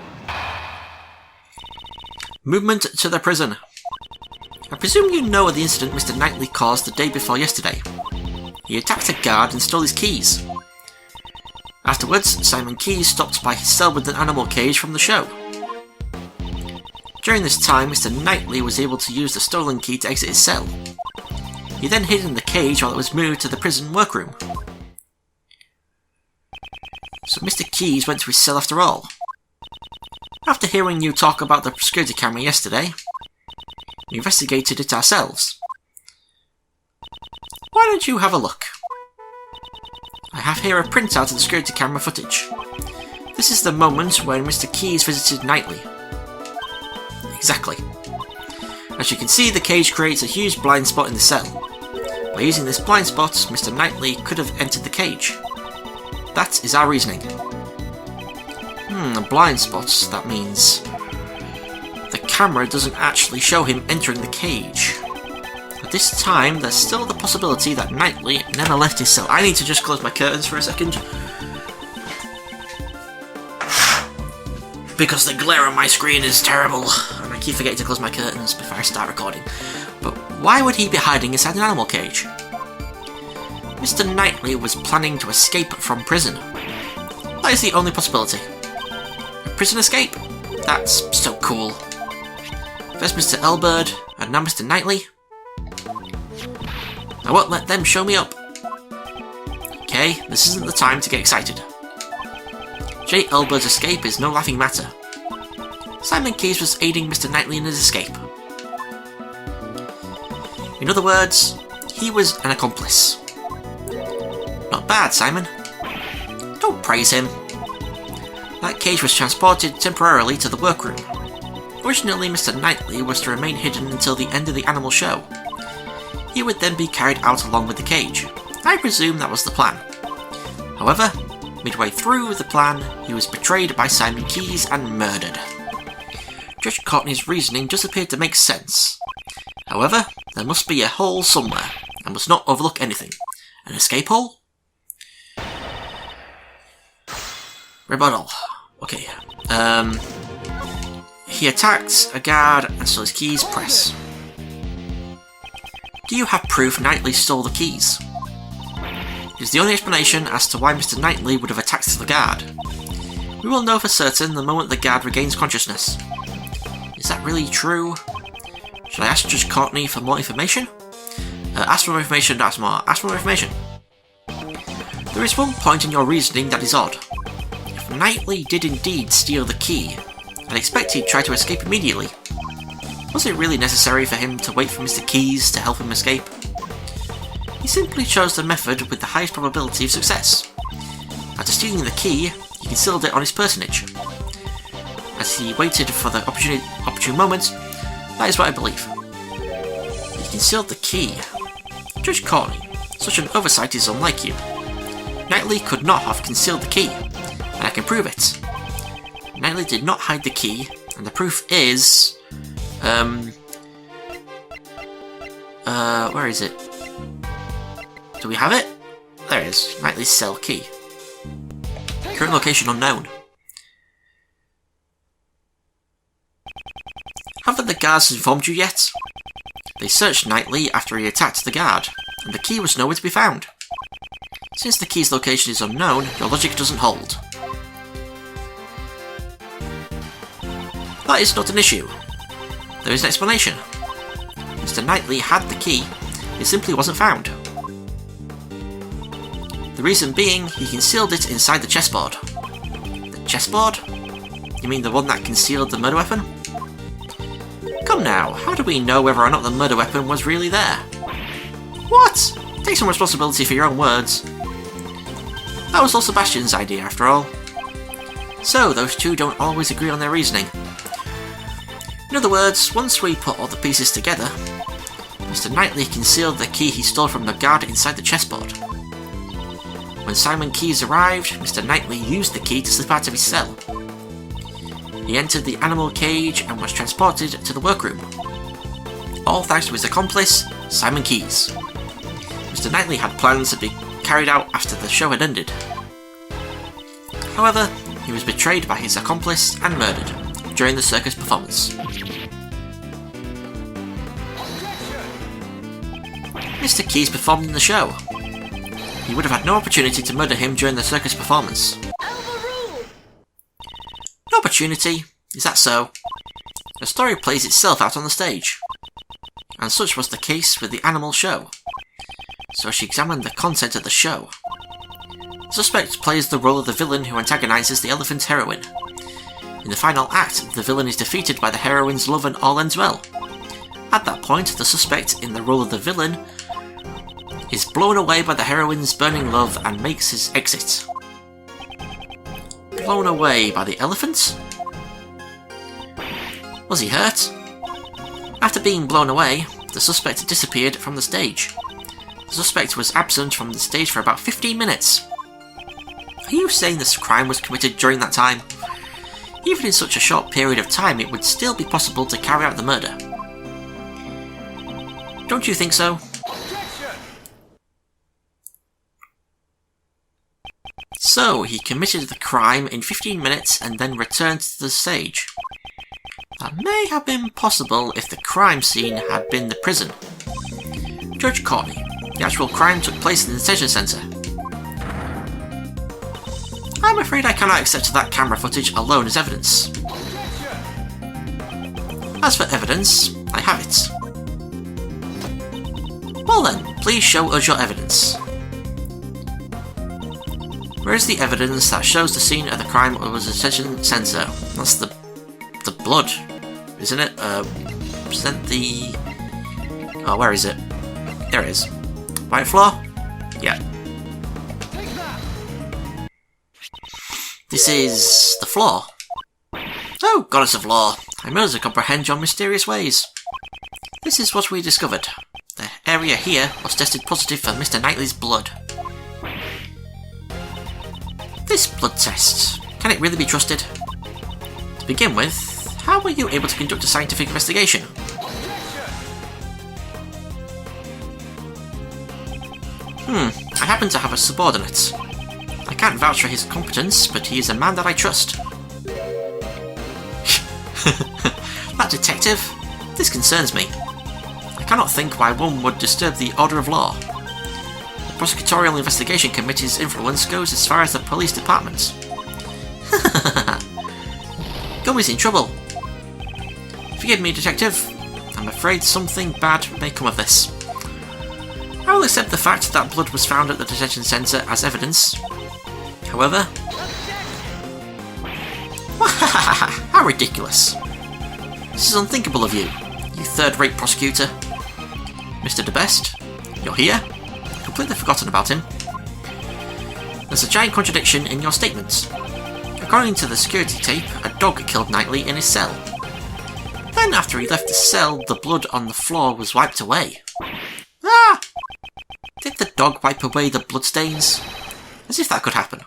Movement to the prison. I presume you know of the incident Mr. Knightley caused the day before yesterday. He attacked a guard and stole his keys. Afterwards, Simon Keyes stopped by his cell with an animal cage from the show. During this time, Mr. Knightley was able to use the stolen key to exit his cell. He then hid in the cage while it was moved to the prison workroom. So Mr. Keyes went to his cell after all. After hearing you talk about the security camera yesterday, we investigated it ourselves. Why don't you have a look? I have here a printout of the security camera footage. This is the moment when Mr. Keyes visited Knightley. Exactly. As you can see, the cage creates a huge blind spot in the cell. By using this blind spot, Mr. Knightley could have entered the cage. That is our reasoning. A blind spot, that means the camera doesn't actually show him entering the cage. At this time, there's still the possibility that Knightley never left his cell. I need to just close my curtains for a second, because the glare on my screen is terrible, and I keep forgetting to close my curtains before I start recording. But why would he be hiding inside an animal cage? Mr. Knightley was planning to escape from prison. That is the only possibility. A prison escape? That's so cool. First Mr. Elbird, and now Mr. Knightley. I won't let them show me up. Okay, this isn't the time to get excited. J. Elbird's escape is no laughing matter. Simon Keyes was aiding Mr. Knightley in his escape. In other words, he was an accomplice. Not bad, Simon. Don't praise him. That cage was transported temporarily to the workroom. Originally, Mr. Knightley was to remain hidden until the end of the animal show. He would then be carried out along with the cage. I presume that was the plan. However, midway through the plan, he was betrayed by Simon Keyes and murdered. Judge Courtney's reasoning does appear to make sense. However, there must be a hole somewhere. I must not overlook anything. An escape hole? Rebuttal. Okay. He attacked a guard and stole his keys. Press. Do you have proof Knightley stole the keys? It is the only explanation as to why Mr. Knightley would have attacked the guard. We will know for certain the moment the guard regains consciousness. Is that really true? Should I ask Judge Courtney for more information? Ask for more information, ask for more information. There is one point in your reasoning that is odd. If Knightley did indeed steal the key, I'd expect he'd try to escape immediately. Was it really necessary for him to wait for Mr. Keyes to help him escape? He simply chose the method with the highest probability of success. After stealing the key, he concealed it on his personage. As he waited for the opportune moment, that is what I believe. He concealed the key. Judge Courtney, such an oversight is unlike you. Knightley could not have concealed the key, and I can prove it. Knightley did not hide the key, and the proof is... where is it? Do we have it? There it is. Knightley's cell key. Current location unknown. Haven't the guards informed you yet? They searched Knightley after he attacked the guard, and the key was nowhere to be found. Since the key's location is unknown, your logic doesn't hold. That is not an issue. There is an explanation. Mr. Knightley had the key, it simply wasn't found. The reason being, he concealed it inside the chessboard. The chessboard? You mean the one that concealed the murder weapon? Come now, how do we know whether or not the murder weapon was really there? What? Take some responsibility for your own words. That was all Sebastian's idea, after all. So, those two don't always agree on their reasoning. In other words, once we put all the pieces together, Mr. Knightley concealed the key he stole from the guard inside the chessboard. When Simon Keyes arrived, Mr. Knightley used the key to slip out of his cell. He entered the animal cage and was transported to the workroom. All thanks to his accomplice, Simon Keyes. Mr. Knightley had plans to be carried out after the show had ended. However, he was betrayed by his accomplice and murdered during the circus performance. Mr. Keyes performed in the show. He would have had no opportunity to murder him during the circus performance. No opportunity? Is that so? The story plays itself out on the stage. And such was the case with the animal show. So she examined the content of the show. The suspect plays the role of the villain who antagonises the elephant's heroine. In the final act, the villain is defeated by the heroine's love and all ends well. At that point, the suspect, in the role of the villain, is blown away by the heroine's burning love and makes his exit. Blown away by the elephant? Was he hurt? After being blown away, the suspect disappeared from the stage. The suspect was absent from the stage for about 15 minutes. Are you saying this crime was committed during that time? Even in such a short period of time, it would still be possible to carry out the murder. Don't you think so? So, he committed the crime in 15 minutes and then returned to the stage. That may have been possible if the crime scene had been the prison. Judge Courtney, the actual crime took place in the detention centre. I'm afraid I cannot accept that camera footage alone as evidence. As for evidence, I have it. Well then, please show us your evidence. Where is the evidence that shows the scene of the crime was a detention centre? That's the blood, isn't it? Present the... Oh, where is it? There it is. White floor? Yeah. This is the floor. Oh, goddess of law, I'm able to comprehend your mysterious ways. This is what we discovered. The area here was tested positive for Mr. Knightley's blood. This blood test, can it really be trusted? To begin with, how were you able to conduct a scientific investigation? I happen to have a subordinate. I can't vouch for his competence, but he is a man that I trust. That detective? This concerns me. I cannot think why one would disturb the order of law. The Prosecutorial Investigation Committee's influence goes as far as the police department. Gumby's in trouble. Forgive me, detective. I'm afraid something bad may come of this. I will accept the fact that blood was found at the detention centre as evidence. However... How ridiculous. This is unthinkable of you, you third-rate prosecutor. Mr. DeBest, you're here? Completely forgotten about him. There's a giant contradiction in your statement. According to the security tape, a dog killed Knightley in his cell. Then after he left the cell, the blood on the floor was wiped away. Ah! Did the dog wipe away the bloodstains? As if that could happen.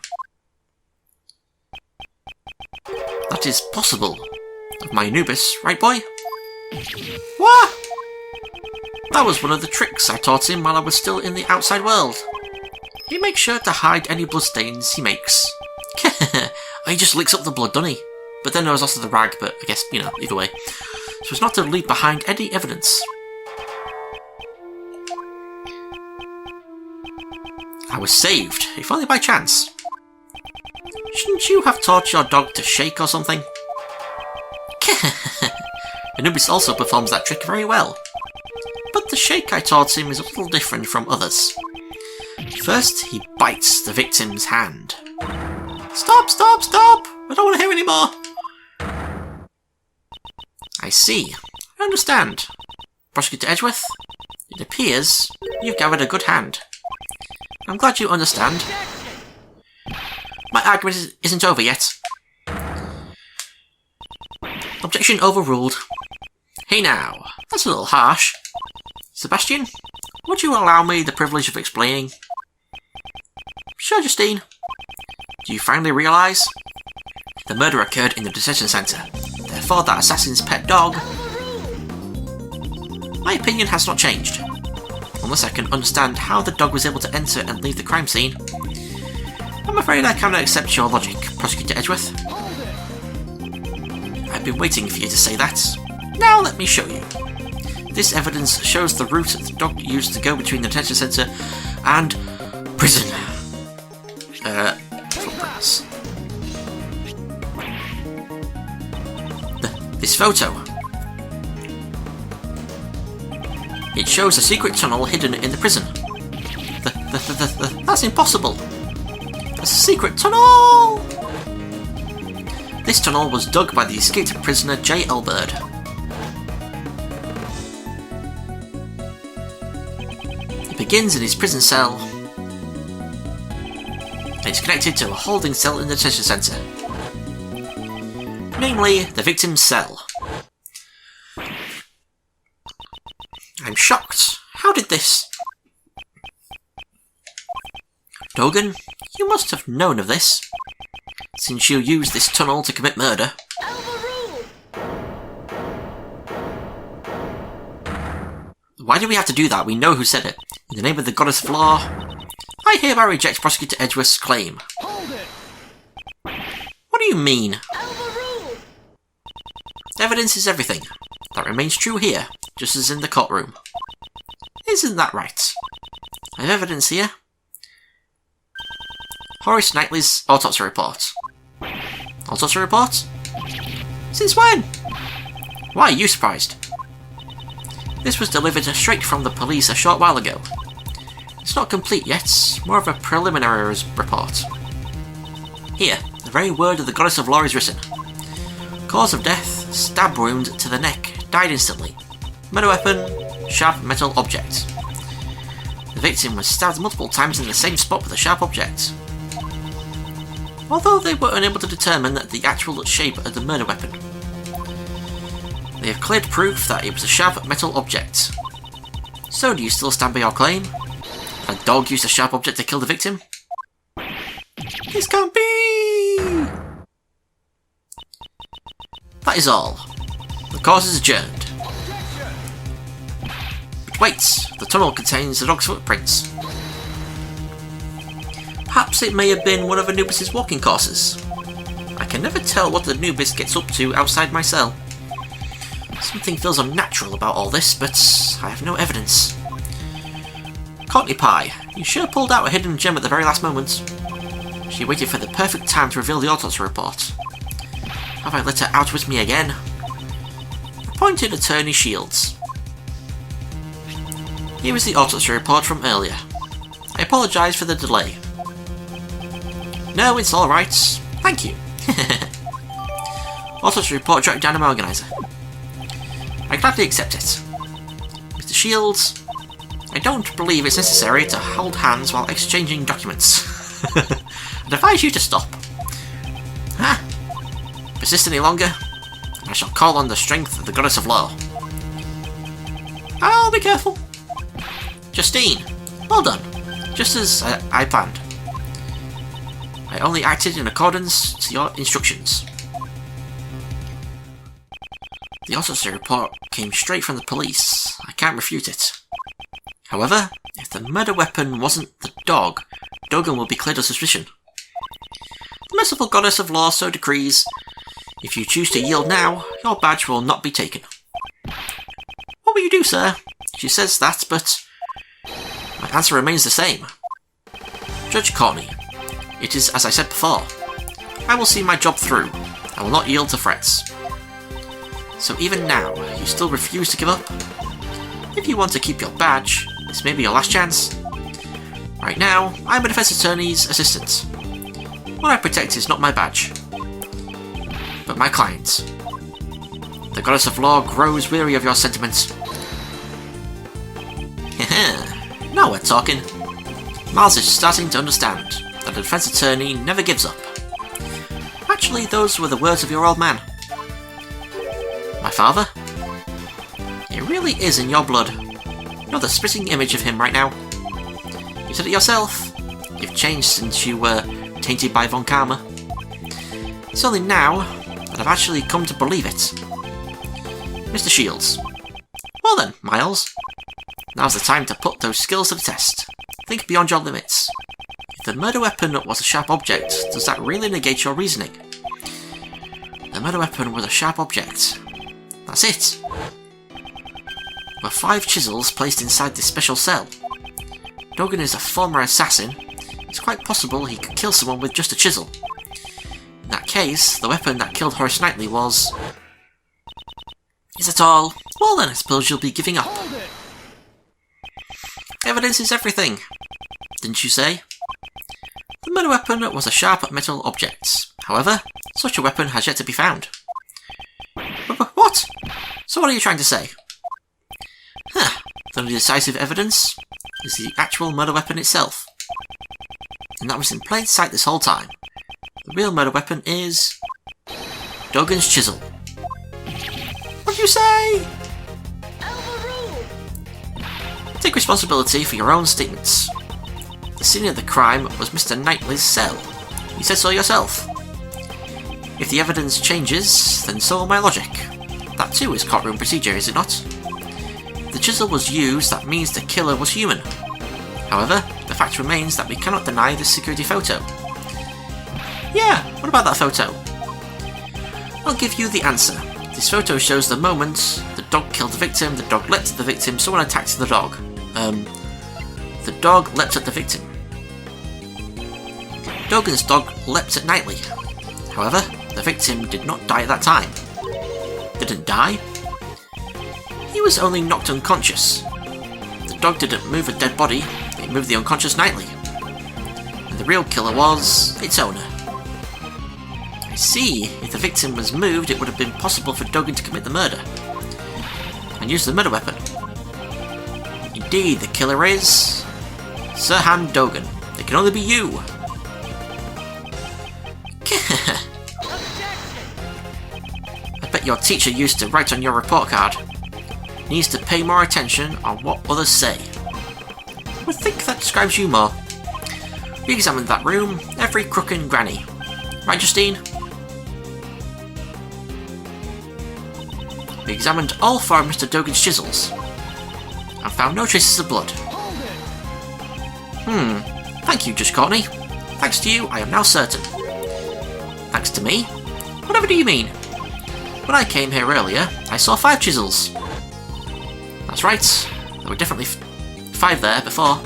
That is possible. Of my Anubis, right boy? What? That was one of the tricks I taught him while I was still in the outside world. He makes sure to hide any bloodstains he makes. He just licks up the blood, doesn't he? But then there was also the rag, but I guess, you know, either way. So as not to leave behind any evidence. I was saved, if only by chance. Shouldn't you have taught your dog to shake or something? Anubis also performs that trick very well. But the shake I taught him is a little different from others. First, he bites the victim's hand. Stop, stop, stop! I don't want to hear any more! I see. I understand. Prosecutor Edgeworth, it appears you've gathered a good hand. I'm glad you understand. My argument isn't over yet. Objection overruled. Hey now, that's a little harsh. Sebastian, would you allow me the privilege of explaining? Sure, Justine. Do you finally realise? The murder occurred in the detention centre. Therefore, that assassin's pet dog... My opinion has not changed. Unless I can understand how the dog was able to enter and leave the crime scene. I'm afraid I cannot accept your logic, Prosecutor Edgeworth. I've been waiting for you to say that. Now let me show you. This evidence shows the route the dog used to go between the detention centre and prison. Footprints. This photo. It shows a secret tunnel hidden in the prison. That's impossible. A secret tunnel! This tunnel was dug by the escaped prisoner J. Elbird. It begins in his prison cell. And it's connected to a holding cell in the detention centre. Namely, the victim's cell. I'm shocked. How did this... Dogen, you must have known of this, since you used this tunnel to commit murder. Why do we have to do that? We know who said it. In the name of the goddess of law, I hereby reject Prosecutor Edgeworth's claim. Hold it. What do you mean? Evidence is everything. That remains true here, just as in the courtroom. Isn't that right? I have evidence here. Horace Knightley's autopsy report. Autopsy report? Since when? Why are you surprised? This was delivered straight from the police a short while ago. It's not complete yet, more of a preliminary report. Here, the very word of the goddess of law is written. Cause of death, stab wound to the neck, died instantly. Murder weapon, sharp metal object. The victim was stabbed multiple times in the same spot with a sharp object. Although they were unable to determine the actual shape of the murder weapon. They have cleared proof that it was a sharp metal object. So do you still stand by your claim? A dog used a sharp object to kill the victim? This can't be! That is all. The cause is adjourned. But wait, the tunnel contains the dog's footprints. Perhaps it may have been one of Anubis' walking courses. I can never tell what Anubis gets up to outside my cell. Something feels unnatural about all this, but I have no evidence. Courtney Pye, you sure pulled out a hidden gem at the very last moment. She waited for the perfect time to reveal the autopsy report. Have I let her outwit me again? Appointed Attorney Shields. Here is the autopsy report from earlier. I apologise for the delay. No, it's alright. Thank you. Autopsy report tracked down an organiser. I gladly accept it. Mr. Shields, I don't believe it's necessary to hold hands while exchanging documents. I advise you to stop. Persist any longer, and I shall call on the strength of the goddess of law. I'll be careful. Justine, well done. Just as I planned. I only acted in accordance to your instructions. The autopsy report came straight from the police. I can't refute it. However, if the murder weapon wasn't the dog, Dogen will be cleared of suspicion. The merciful goddess of law so decrees. If you choose to yield now, your badge will not be taken. What will you do, sir? She says that, but my answer remains the same. Judge Corney, it is as I said before. I will see my job through. I will not yield to threats. So even now, you still refuse to give up? If you want to keep your badge, this may be your last chance. Right now, I'm a defense attorney's assistant. What I protect is not my badge, but my client. The goddess of law grows weary of your sentiments. Now we're talking. Miles is starting to understand that a defense attorney never gives up. Actually, those were the words of your old man. My father? It really is in your blood. You're the spitting image of him right now. You said it yourself. You've changed since you were tainted by Von Karma. It's only now that I've actually come to believe it. Mr. Shields. Well then, Miles. Now's the time to put those skills to the test. Think beyond your limits. If the murder weapon was a sharp object, does that really negate your reasoning? The murder weapon was a sharp object. That's it. There were 5 chisels placed inside this special cell. Dogen is a former assassin. It's quite possible he could kill someone with just a chisel. In that case, the weapon that killed Horace Knightley was... Is that all? Well then, I suppose you'll be giving up. Evidence is everything, didn't you say? The murder weapon was a sharp metal object. However, such a weapon has yet to be found. What? So what are you trying to say? Huh. The only decisive evidence is the actual murder weapon itself. And that was in plain sight this whole time. The real murder weapon is... Dogen's chisel. What do you say? Take responsibility for your own statements. The scene of the crime was Mr. Knightley's cell. You said so yourself. If the evidence changes, then so will my logic. That too is courtroom procedure, is it not? If the chisel was used, that means the killer was human. However, the fact remains that we cannot deny this security photo. Yeah, what about that photo? I'll give you the answer. This photo shows the moment the dog killed the victim, the dog leapt at the victim, someone attacked the dog. The dog leapt at the victim. Dogen's dog leapt at Knightley. However, the victim did not die at that time. Didn't die? He was only knocked unconscious. The dog didn't move a dead body, it moved the unconscious Knightley. And the real killer was its owner. I see, if the victim was moved, it would have been possible for Dogen to commit the murder. And use the murder weapon. Indeed, the killer is... Sirhan Dogen. It can only be you. I bet your teacher used to write on your report card. Needs to pay more attention on what others say. I would think that describes you more. We examined that room, every crook and granny. Right, Justine? We examined all 4 of Mr. Dogen's chisels, and found no traces of blood. Thank you, Judge Courtney. Thanks to you, I am now certain. Thanks to me? Whatever do you mean? When I came here earlier, I saw 5 chisels. That's right, there were definitely 5 there before.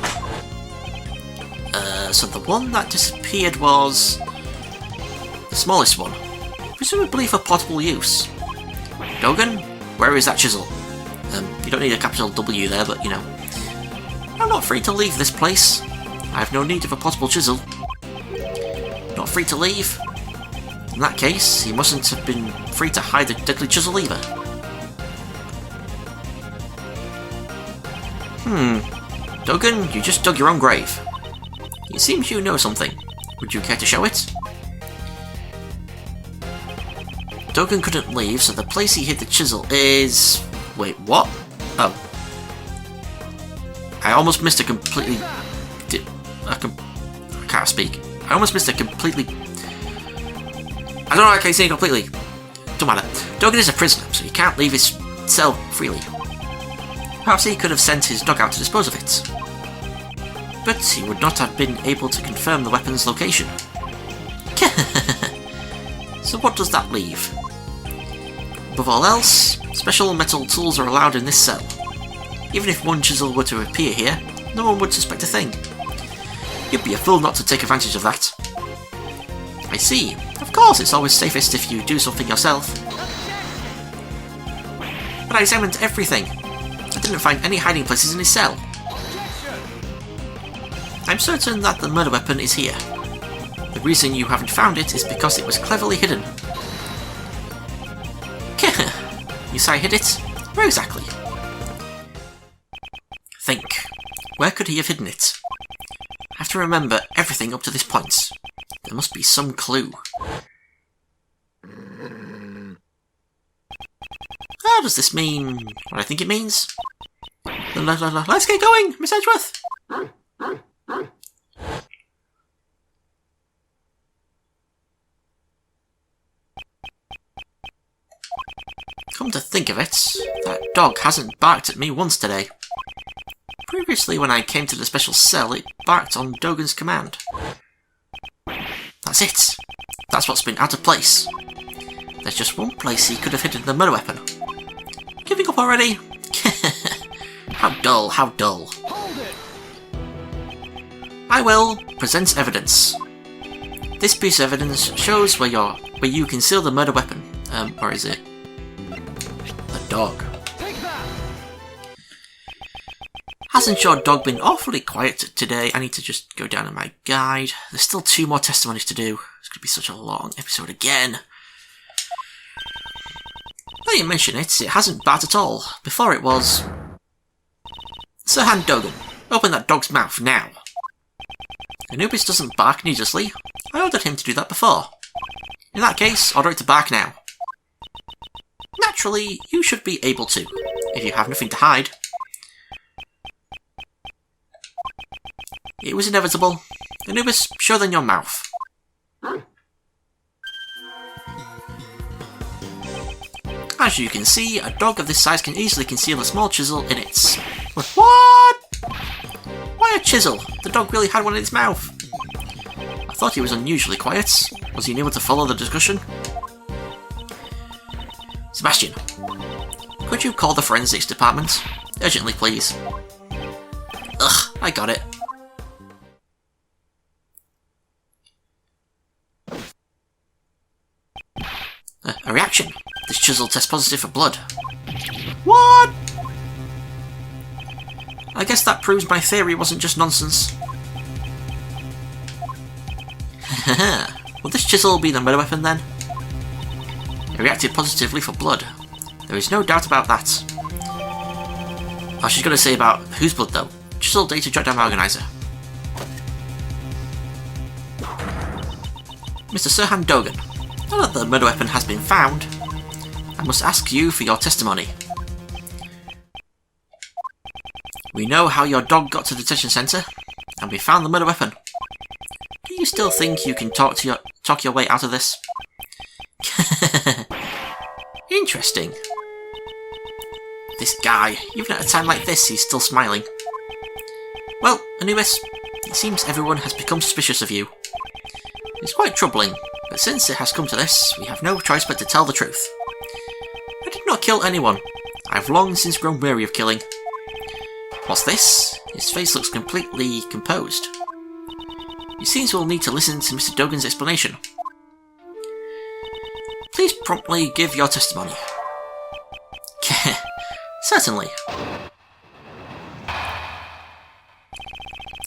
So the one that disappeared was... the smallest one, presumably for portable use. Dogen, where is that chisel? You don't need a capital W there, but you know. I'm not free to leave this place. I have no need of a portable chisel. Not free to leave? In that case, he mustn't have been free to hide the deadly chisel either. Dogen, you just dug your own grave. It seems you know something. Would you care to show it? Dogen couldn't leave, so the place he hid the chisel is... Wait, what? Oh. I almost missed a completely... I can't speak. I almost missed a completely... I don't know how I can say it completely. Don't matter. Dogen is a prisoner, so he can't leave his cell freely. Perhaps he could have sent his dog out to dispose of it. But he would not have been able to confirm the weapon's location. So what does that leave? Above all else, special metal tools are allowed in this cell. Even if one chisel were to appear here, no one would suspect a thing. You'd be a fool not to take advantage of that. I see. Of course, it's always safest if you do something yourself. But I examined everything. I didn't find any hiding places in his cell. I'm certain that the murder weapon is here. The reason you haven't found it is because it was cleverly hidden. You say I hid it? Where exactly? Think. Where could he have hidden it? I have have to remember everything up to this point. There must be some clue. How does this mean what I think it means? Let's get going, Miss Edgeworth! Come to think of it, that dog hasn't barked at me once today. Previously, when I came to the special cell, it barked on Dogen's command. That's it. That's what's been out of place. There's just one place he could have hidden the murder weapon. Giving up already? How dull, how dull. I will present evidence. This piece of evidence shows where you conceal the murder weapon. Or is it? The dog. Hasn't your dog been awfully quiet today? I need to just go down in my guide. There's still 2 more testimonies to do. It's going to be such a long episode again. Now you mention it, it hasn't barked at all. Before it was... Sir Han Dogen, open that dog's mouth now. Anubis doesn't bark needlessly. I ordered him to do that before. In that case, order it to bark now. Naturally, you should be able to, if you have nothing to hide. It was inevitable. Anubis, show them your mouth. As you can see, a dog of this size can easily conceal a small chisel in its... What? Why a chisel? The dog really had one in its mouth. I thought he was unusually quiet. Was he unable to follow the discussion? Sebastian, could you call the forensics department? Urgently, please. Ugh, I got it. A reaction. This chisel tests positive for blood. What? I guess that proves my theory wasn't just nonsense. Will this chisel be the murder weapon then? It reacted positively for blood. There is no doubt about that. Oh, she's going to say about whose blood though? Chisel data jot down organizer. Mr. Sir Han Dogen, now that the murder weapon has been found, I must ask you for your testimony. We know how your dog got to the detention centre, and we found the murder weapon. Do you still think you can talk your way out of this? Interesting. This guy, even at a time like this, he's still smiling. Well, Anubis, it seems everyone has become suspicious of you. It's quite troubling, but since it has come to this, we have no choice but to tell the truth. I did not kill anyone. I've long since grown weary of killing. What's this? His face looks completely composed. It seems we'll need to listen to Mr. Dogen's explanation. Please promptly give your testimony. Certainly.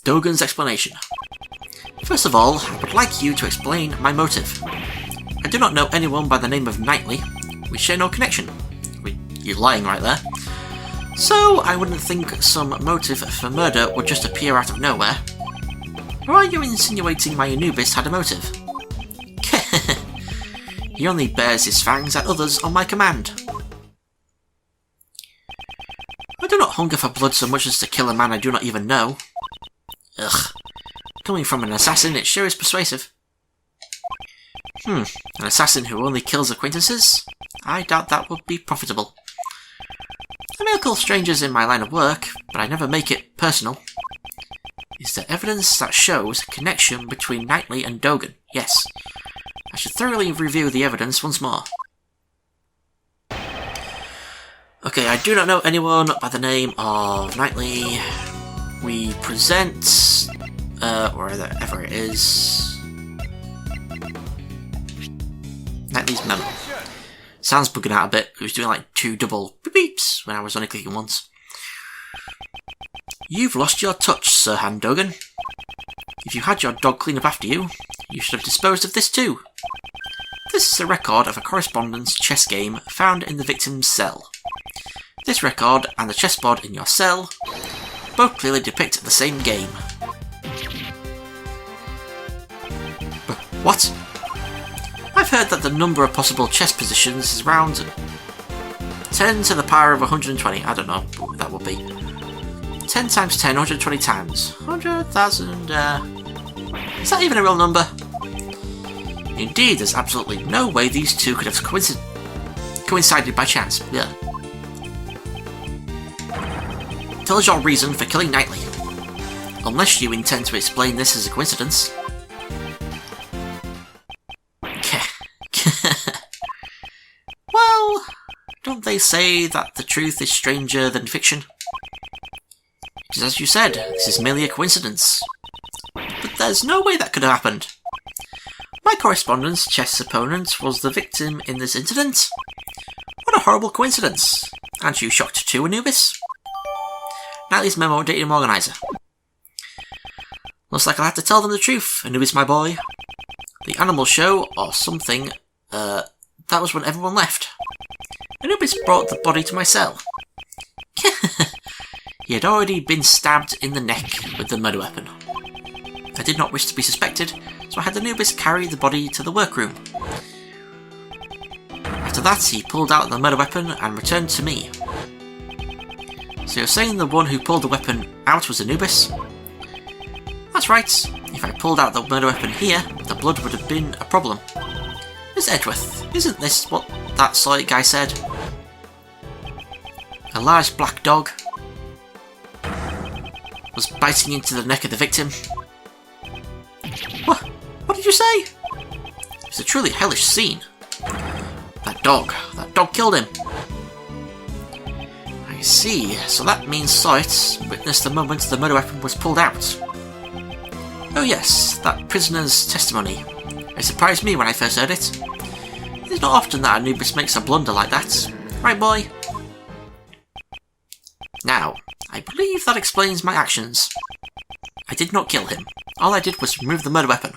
Dogen's explanation. First of all, I would like you to explain my motive. I do not know anyone by the name of Knightley. We share no connection. You're lying right there. So, I wouldn't think some motive for murder would just appear out of nowhere. Or are you insinuating my Anubis had a motive? He only bares his fangs at others on my command. I do not hunger for blood so much as to kill a man I do not even know. Ugh. Coming from an assassin, it sure is persuasive. An assassin who only kills acquaintances? I doubt that would be profitable. I may kill strangers in my line of work, but I never make it personal. Is there evidence that shows a connection between Knightley and Dogen? Yes. I should thoroughly review the evidence once more. Okay, I do not know anyone by the name of Knightley. We present... wherever it is... Knightley's memo. Sounds bugging out a bit. It was doing like 2 double beeps when I was only clicking once. You've lost your touch, Sir Han Dogen. If you had your dog clean up after you, you should have disposed of this too. This is a record of a correspondence chess game found in the victim's cell. This record and the chessboard in your cell both clearly depict the same game. What? I've heard that the number of possible chess positions is around 10 to the power of 120. I don't know what that would be. 10 times 10, 120 times. 100,000, is that even a real number? Indeed, there's absolutely no way these two could have coincided by chance. Yeah. Tell us your reason for killing Knightley. Unless you intend to explain this as a coincidence. Well, don't they say that the truth is stranger than fiction? It is as you said, this is merely a coincidence. But there's no way that could have happened. My correspondent's chess opponent was the victim in this incident. What a horrible coincidence. Aren't you shocked too, Anubis? Knightley's memo dated him organizer. Looks like I'll have to tell them the truth, Anubis my boy. The animal show, or something, that was when everyone left. Anubis brought the body to my cell. He had already been stabbed in the neck with the murder weapon. I did not wish to be suspected, so I had Anubis carry the body to the workroom. After that, he pulled out the murder weapon and returned to me. So you're saying the one who pulled the weapon out was Anubis? That's right. If I pulled out the murder weapon here, the blood would have been a problem. Miss Edgeworth, isn't this what that solid guy said? A large black dog was biting into the neck of the victim. What? What did you say? It was a truly hellish scene. That dog killed him. I see, so that means Sight witnessed the moment the murder weapon was pulled out. Oh yes, that prisoner's testimony. It surprised me when I first heard it. It's not often that Anubis makes a blunder like that. Right, boy? Now, I believe that explains my actions. I did not kill him. All I did was remove the murder weapon.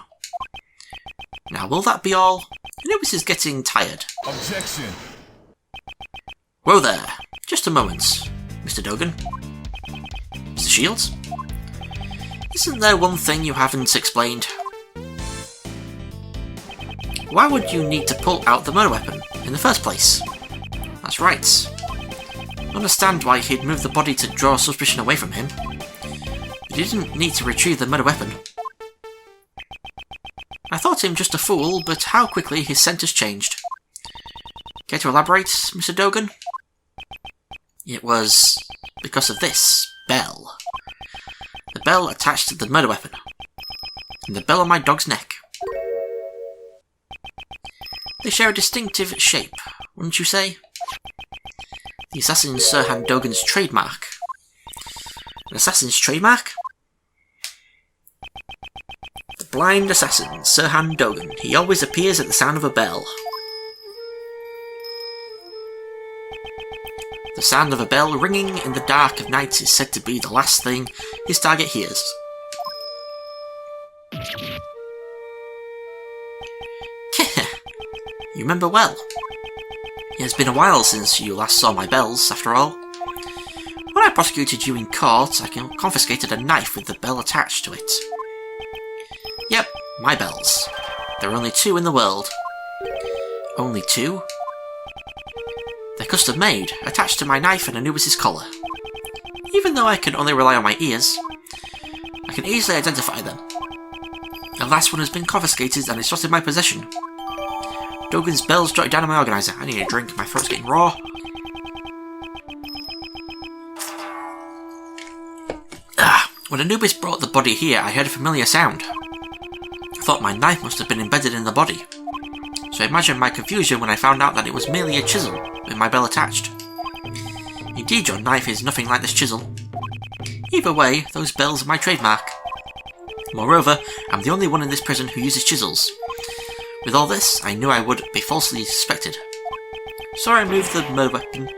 Now, will that be all? Anubis is getting tired. Objection! Whoa there. Just a moment, Mr. Dogan. Mr. Shields? Isn't there one thing you haven't explained? Why would you need to pull out the murder weapon in the first place? That's right. I understand why he'd moved the body to draw suspicion away from him. But he didn't need to retrieve the murder weapon. I thought him just a fool, but how quickly his scent has changed. Care to elaborate, Mr. Dogan? It was because of this bell. The bell attached to the murder weapon. And the bell on my dog's neck. They share a distinctive shape, wouldn't you say? The assassin Sirhan Dogan's trademark. An assassin's trademark? The blind assassin, Sirhan Dogan. He always appears at the sound of a bell. The sound of a bell ringing in the dark of night is said to be the last thing his target hears. You remember well. It has been a while since you last saw my bells, after all. When I prosecuted you in court, I confiscated a knife with the bell attached to it. Yep, my bells. There are only 2 in the world. Only 2? They're custom made, attached to my knife and Anubis' collar. Even though I can only rely on my ears, I can easily identify them. The last one has been confiscated and is just in my possession. Dogan's bells jotted down on my organizer. I need a drink, my throat's getting raw. When Anubis brought the body here, I heard a familiar sound. I thought my knife must have been embedded in the body. So imagine my confusion when I found out that it was merely a chisel with my bell attached. Indeed, your knife is nothing like this chisel. Either way, those bells are my trademark. Moreover, I'm the only one in this prison who uses chisels. With all this, I knew I would be falsely suspected. So I removed the murder weapon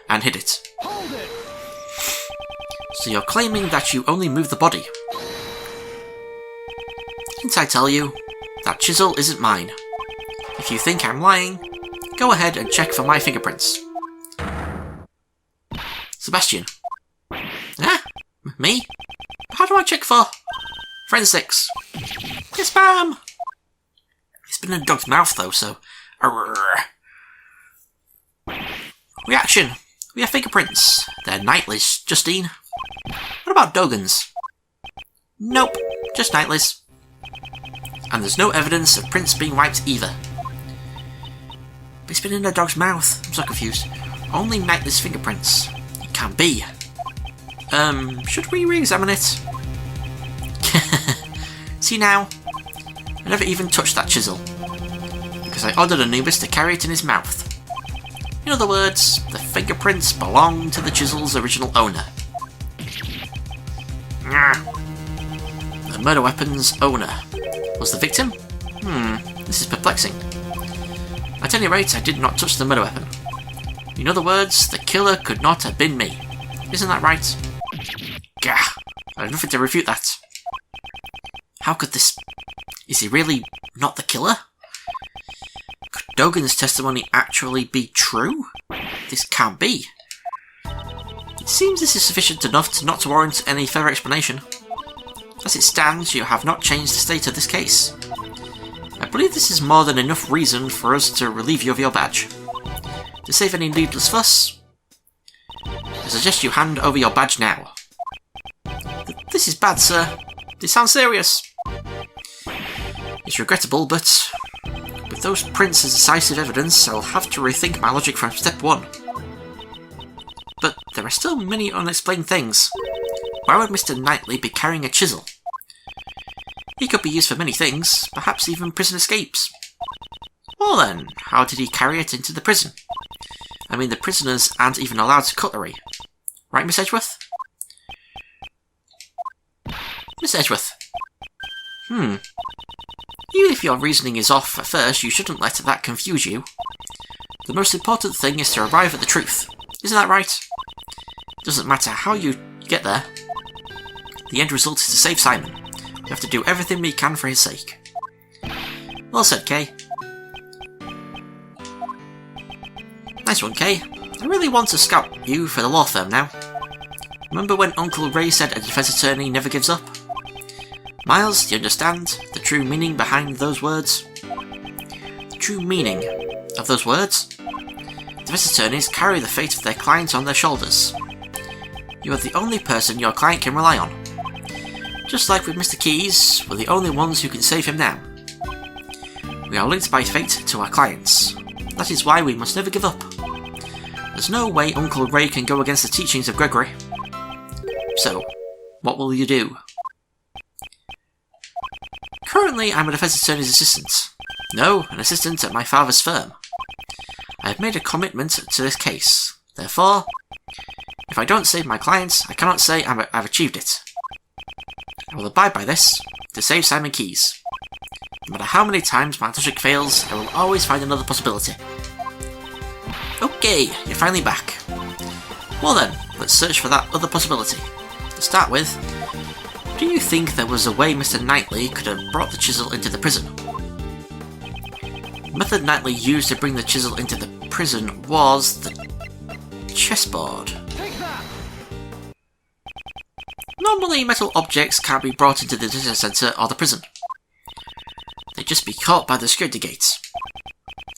and hid it. Hold it! So you're claiming that you only moved the body. Didn't I tell you? That chisel isn't mine. If you think I'm lying, go ahead and check for my fingerprints. Sebastian. Ah? Me? How do I check for forensics? Yes, ma'am! been in a dog's mouth though, so... Reaction! We have fingerprints. They're Knightley's, Justine. What about Dogan's? Nope, just Knightley's. And there's no evidence of prints being wiped either. But it's been in a dog's mouth. I'm so confused. Only Knightley's fingerprints. It can't be. Should we re-examine it? See now? I never even touched that chisel. Because I ordered Anubis to carry it in his mouth. In other words, the fingerprints belong to the chisel's original owner. The murder weapon's owner was the victim? This is perplexing. At any rate, I did not touch the murder weapon. In other words, the killer could not have been me. Isn't that right? Gah! I have nothing to refute that. How could this... Is he really not the killer? Could Dogan's testimony actually be true? This can't be. It seems this is sufficient enough not to warrant any further explanation. As it stands, you have not changed the state of this case. I believe this is more than enough reason for us to relieve you of your badge. To save any needless fuss, I suggest you hand over your badge now. This is bad, sir. This sounds serious. It's regrettable, but with those prints as decisive evidence, I'll have to rethink my logic from step one. But there are still many unexplained things. Why would Mr. Knightley be carrying a chisel? He could be used for many things, perhaps even prison escapes. Well then, how did he carry it into the prison? I mean, the prisoners aren't even allowed cutlery. Right, Miss Edgeworth? Miss Edgeworth. Even if your reasoning is off at first, you shouldn't let that confuse you. The most important thing is to arrive at the truth. Isn't that right? It doesn't matter how you get there. The end result is to save Simon. We have to do everything we can for his sake. Well said, Kay. Nice one, Kay. I really want to scout you for the law firm now. Remember when Uncle Ray said a defense attorney never gives up? Miles, do you understand the true meaning behind those words? The true meaning of those words? Defense attorneys carry the fate of their clients on their shoulders. You are the only person your client can rely on. Just like with Mr. Keyes, we're the only ones who can save him now. We are linked by fate to our clients. That is why we must never give up. There's no way Uncle Ray can go against the teachings of Gregory. So, what will you do? Currently, I'm a defense attorney's assistant. No, an assistant at my father's firm. I have made a commitment to this case. Therefore, if I don't save my clients, I cannot say I've achieved it. I will abide by this to save Simon Keyes. No matter how many times my logic fails, I will always find another possibility. Okay, you're finally back. Well then, let's search for that other possibility. To start with, do you think there was a way Mr. Knightley could have brought the chisel into the prison? The method Knightley used to bring the chisel into the prison was the chessboard. Normally, metal objects can't be brought into the detention centre or the prison. They'd just be caught by the security gates.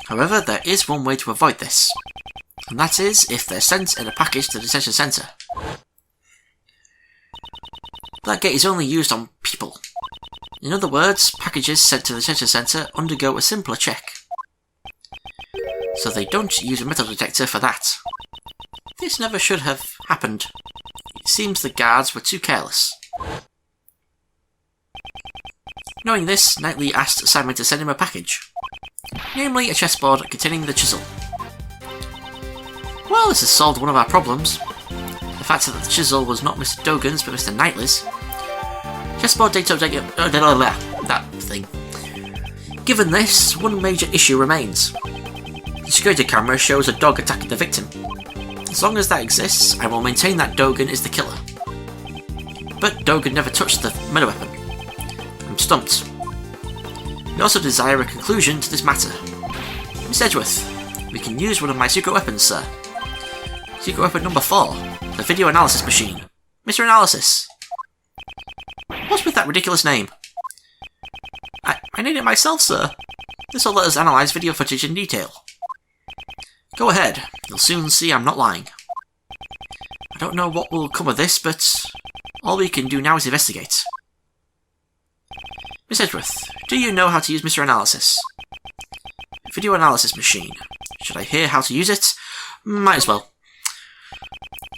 However, there is one way to avoid this, and that is if they're sent in a package to the detention centre. That gate is only used on people. In other words, packages sent to the detention centre undergo a simpler check. So they don't use a metal detector for that. This never should have happened. It seems the guards were too careless. Knowing this, Knightley asked Simon to send him a package. Namely, a chessboard containing the chisel. Well, this has solved one of our problems. The fact that the chisel was not Mr. Dogan's but Mr. Knightley's. Chessboard data... that thing. Given this, one major issue remains. The security camera shows a dog attacking the victim. As long as that exists, I will maintain that Dogan is the killer. But Dogan never touched the murder weapon. I'm stumped. We also desire a conclusion to this matter. Miss Edgeworth, we can use one of my secret weapons, sir. Secret weapon number 4, the video analysis machine. Mr. Analysis. What's with that ridiculous name? I named it myself, sir. This will let us analyse video footage in detail. Go ahead, you'll soon see I'm not lying. I don't know what will come of this, but all we can do now is investigate. Miss Edgeworth, do you know how to use Mr. Analysis? Video analysis machine. Should I hear how to use it? Might as well.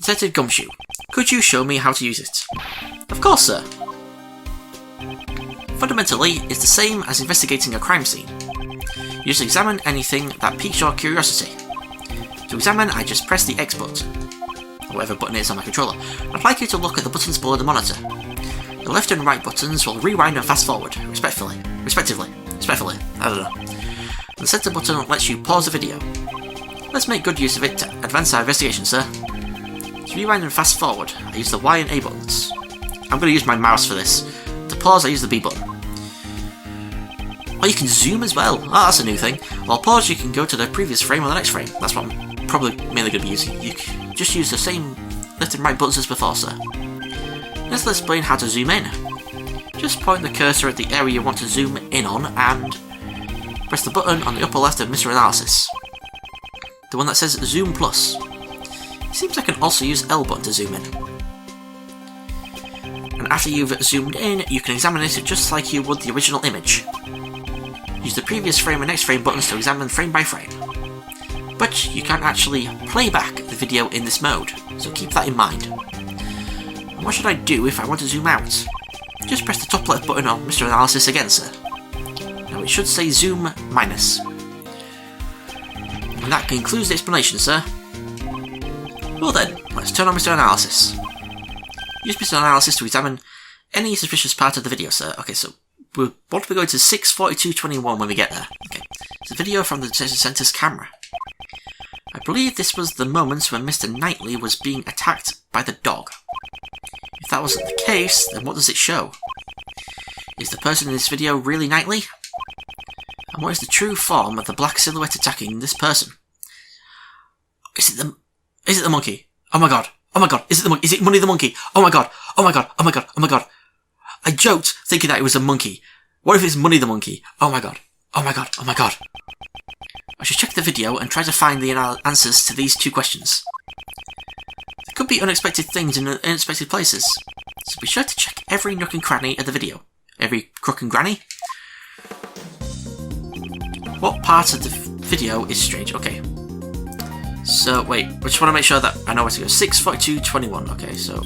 Detective Gumshoe, could you show me how to use it? Of course, sir. Fundamentally, it's the same as investigating a crime scene. You just examine anything that piques your curiosity. To examine, I just press the X button, or whatever button it is on my controller. I'd like you to look at the buttons below the monitor. The left and right buttons will rewind and fast forward, respectively, I don't know. And the center button lets you pause the video. Let's make good use of it to advance our investigation, sir. To rewind and fast forward, I use the Y and A buttons. I'm going to use my mouse for this. To pause, I use the B button. Oh, you can zoom as well. Oh, that's a new thing. While pause, you can go to the previous frame or the next frame. That's what I'm probably mainly going to be using. You can just use the same left and right buttons as before, sir. Let's explain how to zoom in. Just point the cursor at the area you want to zoom in on and press the button on the upper left of Mr. Analysis. The one that says Zoom Plus. It seems I can also use L button to zoom in. And after you've zoomed in, you can examine it just like you would the original image. Use the previous frame and next frame buttons to examine frame by frame. But you can't actually play back the video in this mode, so keep that in mind. And what should I do if I want to zoom out? Just press the top left button on Mr. Analysis again, sir. Now it should say Zoom minus. And that concludes the explanation, sir. Well then, let's turn on Mr. Analysis. Use Mr. Analysis to examine any suspicious part of the video, sir. Okay, so we want to be going to 6:42:21 when we get there. Okay, it's a video from the detention centre's camera. I believe this was the moment when Mr. Knightley was being attacked by the dog. If that wasn't the case, then what does it show? Is the person in this video really Knightley? And what is the true form of the black silhouette attacking this person? Is it the monkey? Oh my god. Oh my god. Is it the monkey? Is it Money the Monkey? Oh my god. Oh my god. Oh my god. Oh my god. I joked thinking that it was a monkey. What if it's Money the Monkey? Oh my god. Oh my god. Oh my god. I should check the video and try to find the answers to these two questions. There could be unexpected things in unexpected places, so be sure to check every nook and cranny of the video. Every crook and granny? What part of the video is strange? Okay. So, wait, I just want to make sure that I know where to go. 6:42:21. Okay, so...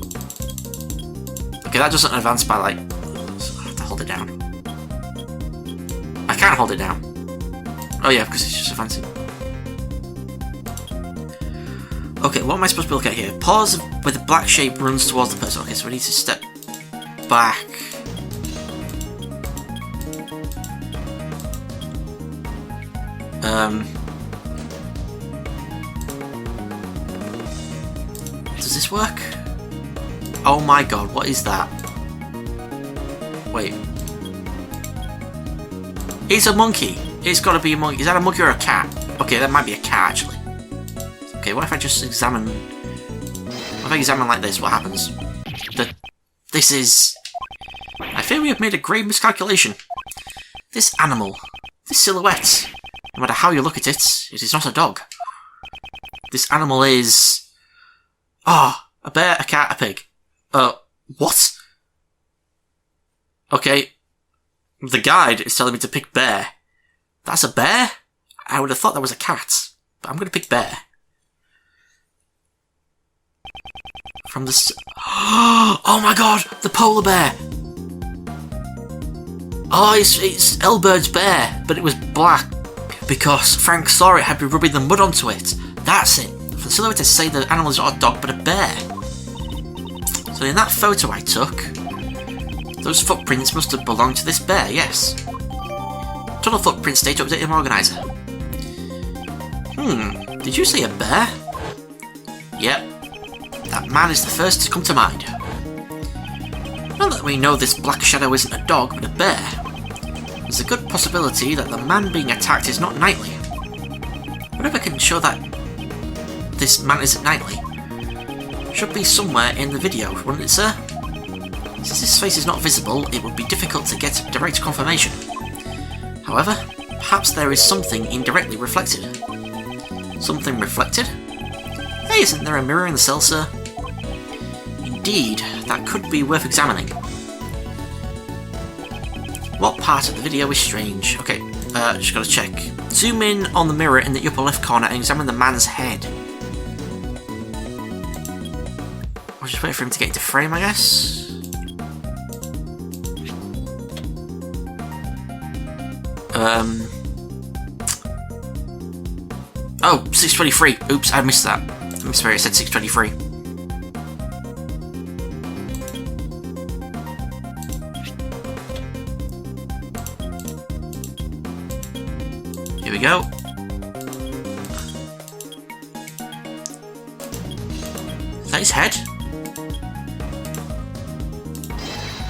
Okay, that doesn't advance by, like... I have to hold it down. I can't hold it down. Oh yeah, because it's just advancing. Okay, what am I supposed to be looking at here? Pause where the black shape runs towards the person. Okay, so we need to step back. Does this work? Oh my god, what is that? Wait. It's a monkey. It's gotta be a monkey. Is that a monkey or a cat? Okay, that might be a cat actually. Okay, what if I just examine... What if I examine like this? What happens? This is... I fear we have made a grave miscalculation. This animal, this silhouette, no matter how you look at it, it is not a dog. This animal is... Ah, a bear, a cat, a pig. What? Okay, the guide is telling me to pick bear. That's a bear? I would have thought that was a cat, but I'm going to pick bear. From the... Oh my god, the polar bear! Oh, it's Elbert's bear, but it was black because Frank saw it had been rubbing the mud onto it. That's it. For the silhouette to say the animal is not a dog, but a bear. So in that photo I took, those footprints must have belonged to this bear, yes. Tunnel footprint state update in organizer. Did you say a bear? Yep. That man is the first to come to mind. Now that we know this black shadow isn't a dog, but a bear, there's a good possibility that the man being attacked is not Knightley. Whatever can show that this man isn't Knightley should be somewhere in the video, wouldn't it, sir? Since his face is not visible, it would be difficult to get direct confirmation. However, Perhaps there is something indirectly reflected. Something reflected? Hey, isn't there a mirror in the cell, sir? Indeed, that could be worth examining. What part of the video is strange? Okay, just gotta check. Zoom in on the mirror in the upper left corner and examine the man's head. I'll just wait for him to get into frame, I guess. Oh, 623. Oops, I missed that. I missed where it said 623. Here we go. Is that his head?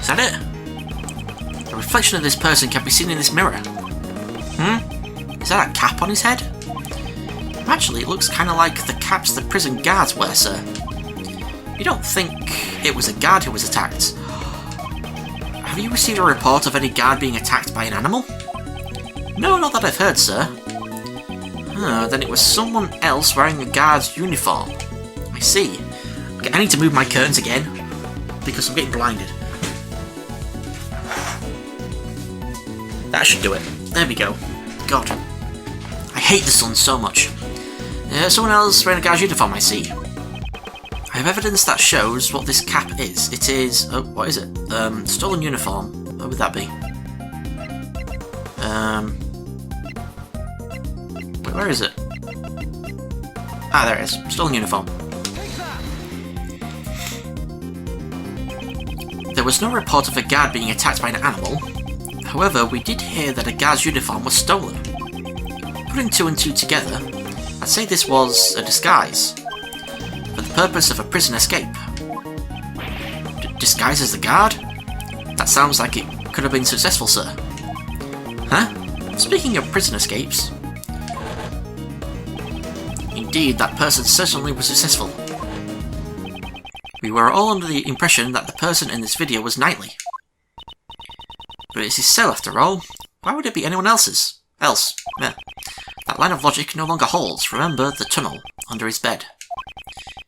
Is that it? The reflection of this person can be seen in this mirror. Is that a cap on his head? Actually, it looks kind of like the caps the prison guards wear, sir. You don't think it was a guard who was attacked? Have you received a report of any guard being attacked by an animal? No, not that I've heard, sir. Then it was someone else wearing a guard's uniform. I see. Okay, I need to move my curtains again, because I'm getting blinded. That should do it. There we go. God. I hate the sun so much. Someone else wearing a guard's uniform, I see. I have evidence that shows what this cap is. It is... oh, what is it? Stolen uniform. What would that be? Wait, where is it? Ah, there it is. Stolen uniform. There was no report of a guard being attacked by an animal. However, we did hear that a guard's uniform was stolen. Putting two and two together, I'd say this was a disguise, for the purpose of a prison escape. Disguise as the guard? That sounds like it could have been successful, sir. Huh? Speaking of prison escapes... Indeed, that person certainly was successful. We were all under the impression that the person in this video was Knightley. But it's his cell after all. Why would it be anyone else's? Yeah. That line of logic no longer holds. Remember the tunnel under his bed.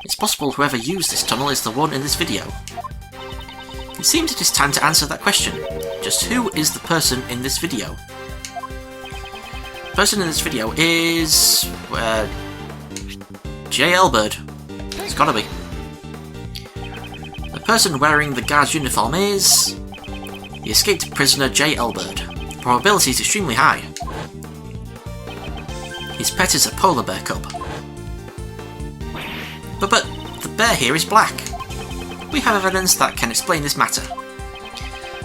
It's possible whoever used this tunnel is the one in this video. It seems it is time to answer that question. Just who is the person in this video? The person in this video is... J. Elbird. It's gotta be. The person wearing the guard's uniform is... the escaped prisoner J. Elbird. The probability is extremely high. His pet is a polar bear cub. But the bear here is black. We have evidence that can explain this matter.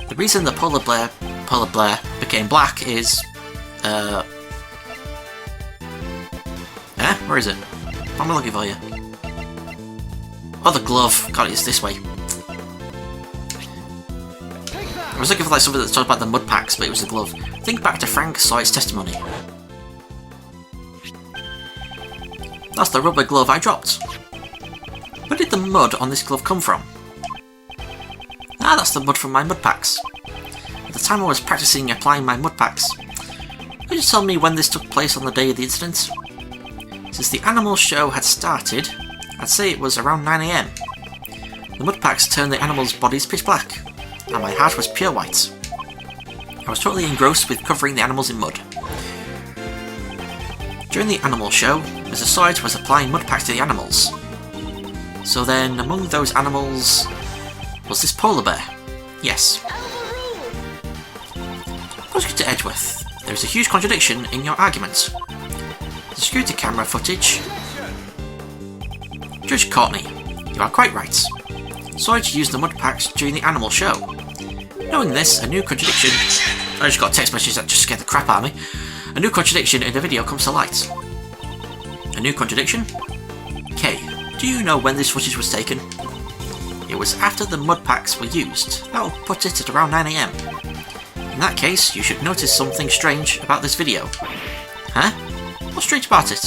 The reason the polar bear became black is... where is it? What am I looking for you? Oh, the glove. God, it's this way. I was looking for like something that talked about the mud packs, but it was the glove. Think back to Frank Sawyer's testimony. That's the rubber glove I dropped. Where did the mud on this glove come from? Ah, that's the mud from my mud packs. At the time I was practicing applying my mud packs. Could you tell me when this took place on the day of the incident? Since the animal show had started, I'd say it was around 9 AM. The mud packs turned the animals' bodies pitch black, and my heart was pure white. I was totally engrossed with covering the animals in mud. During the animal show, Mr. Sawyer was applying mud packs to the animals. So then, among those animals, was this polar bear? Yes. Prosecutor Edgeworth, there is a huge contradiction in your argument. The security camera footage... Judge Courtney, you are quite right. Sawyer used the mud packs during the animal show. Knowing this, a new contradiction... I just got a text message that just scared the crap out of me. A new contradiction in the video comes to light. A new contradiction? Kay, do you know when this footage was taken? It was after the mud packs were used. That will put it at around 9 AM. In that case, you should notice something strange about this video. Huh? What's strange about it?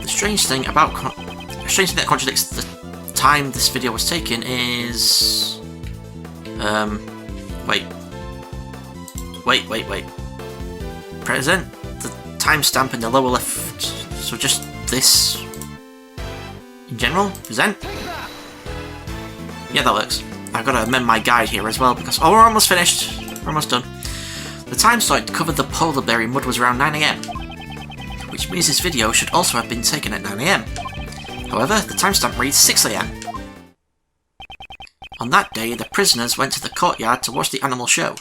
The strange thing that contradicts the time this video was taken is... Wait. Wait. Present the timestamp in the lower left. So just this. In general? Present? Yeah, that works. I've got to amend my guide here as well because... Oh, we're almost finished. We're almost done. The time slot covered the polar bear in mud was around 9 AM. Which means this video should also have been taken at 9 AM. However, the timestamp reads 6 AM. On that day, the prisoners went to the courtyard to watch the animal show.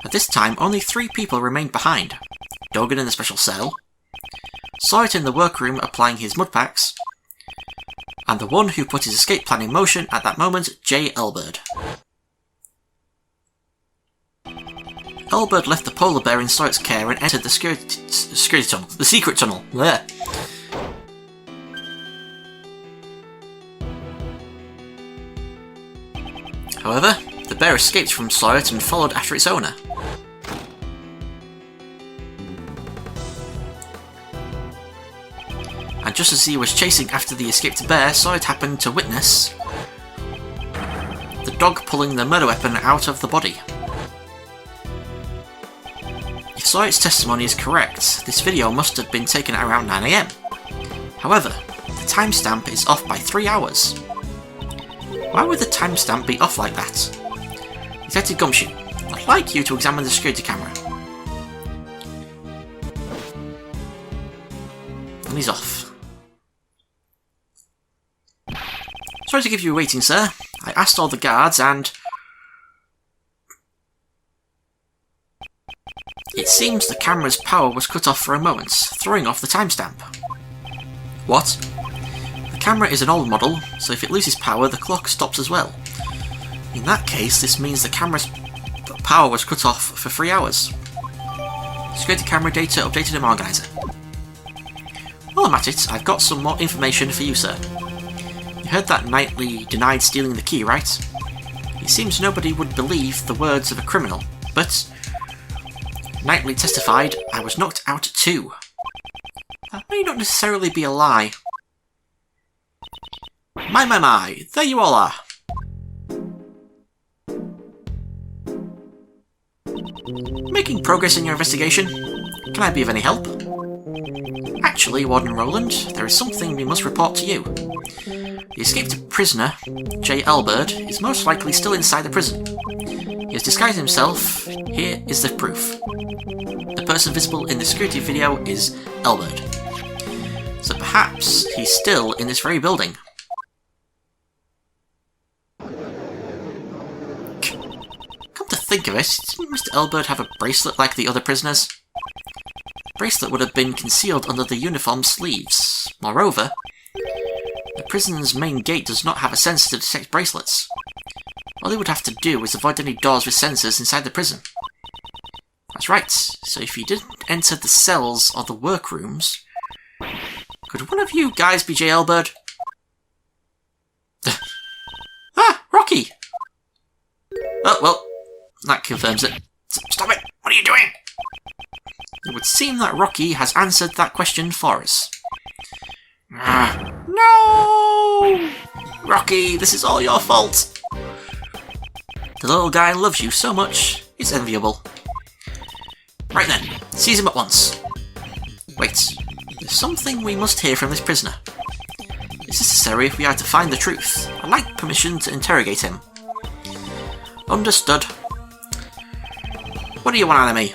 At this time, only 3 people remained behind. Dogan in the special cell, Sawyer in the workroom applying his mud packs, and the one who put his escape plan in motion at that moment, J. Elbird. Elbird left the polar bear in Sawyer's care and entered the security tunnel. The secret tunnel. There. However, the bear escaped from Sawyer and followed after its owner. And just as he was chasing after the escaped bear, Sawyer happened to witness the dog pulling the murder weapon out of the body. If Sawyer's testimony is correct, this video must have been taken at around 9 AM. However, the timestamp is off by 3 hours. Why would the timestamp be off like that? Detective Gumshoe, I'd like you to examine the security camera. And he's off. Sorry to keep you waiting, sir. I asked all the guards and... It seems the camera's power was cut off for a moment, throwing off the timestamp. What? The camera is an old model, so if it loses power, the clock stops as well. In that case, this means the camera's power was cut off for 3 hours. Security camera data updated in Organizer. While I'm at it, I've got some more information for you, sir. You heard that Knightley denied stealing the key, right? It seems nobody would believe the words of a criminal, but Knightley testified, I was knocked out too. That may not necessarily be a lie. My, there you all are. Making progress in your investigation. Can I be of any help? Actually, Warden Roland, there is something we must report to you. The escaped prisoner, J. Elbird, is most likely still inside the prison. He has disguised himself. Here is the proof. The person visible in the security video is Elbird. So perhaps he's still in this very building. Come to think of it, didn't Mr. Elbird have a bracelet like the other prisoners? The bracelet would have been concealed under the uniform sleeves. Moreover, the prison's main gate does not have a sensor to detect bracelets. All they would have to do is avoid any doors with sensors inside the prison. That's right, so if you didn't enter the cells or the workrooms, could one of you guys be J. Elbird? Ah, Rocky! Oh, well, that confirms it. Stop it! What are you doing? It would seem that Rocky has answered that question for us. No! Rocky, this is all your fault! The little guy loves you so much, it's enviable. Right then, seize him at once. Wait, there's something we must hear from this prisoner. It's necessary if we are to find the truth. I'd like permission to interrogate him. Understood. What do you want out of me?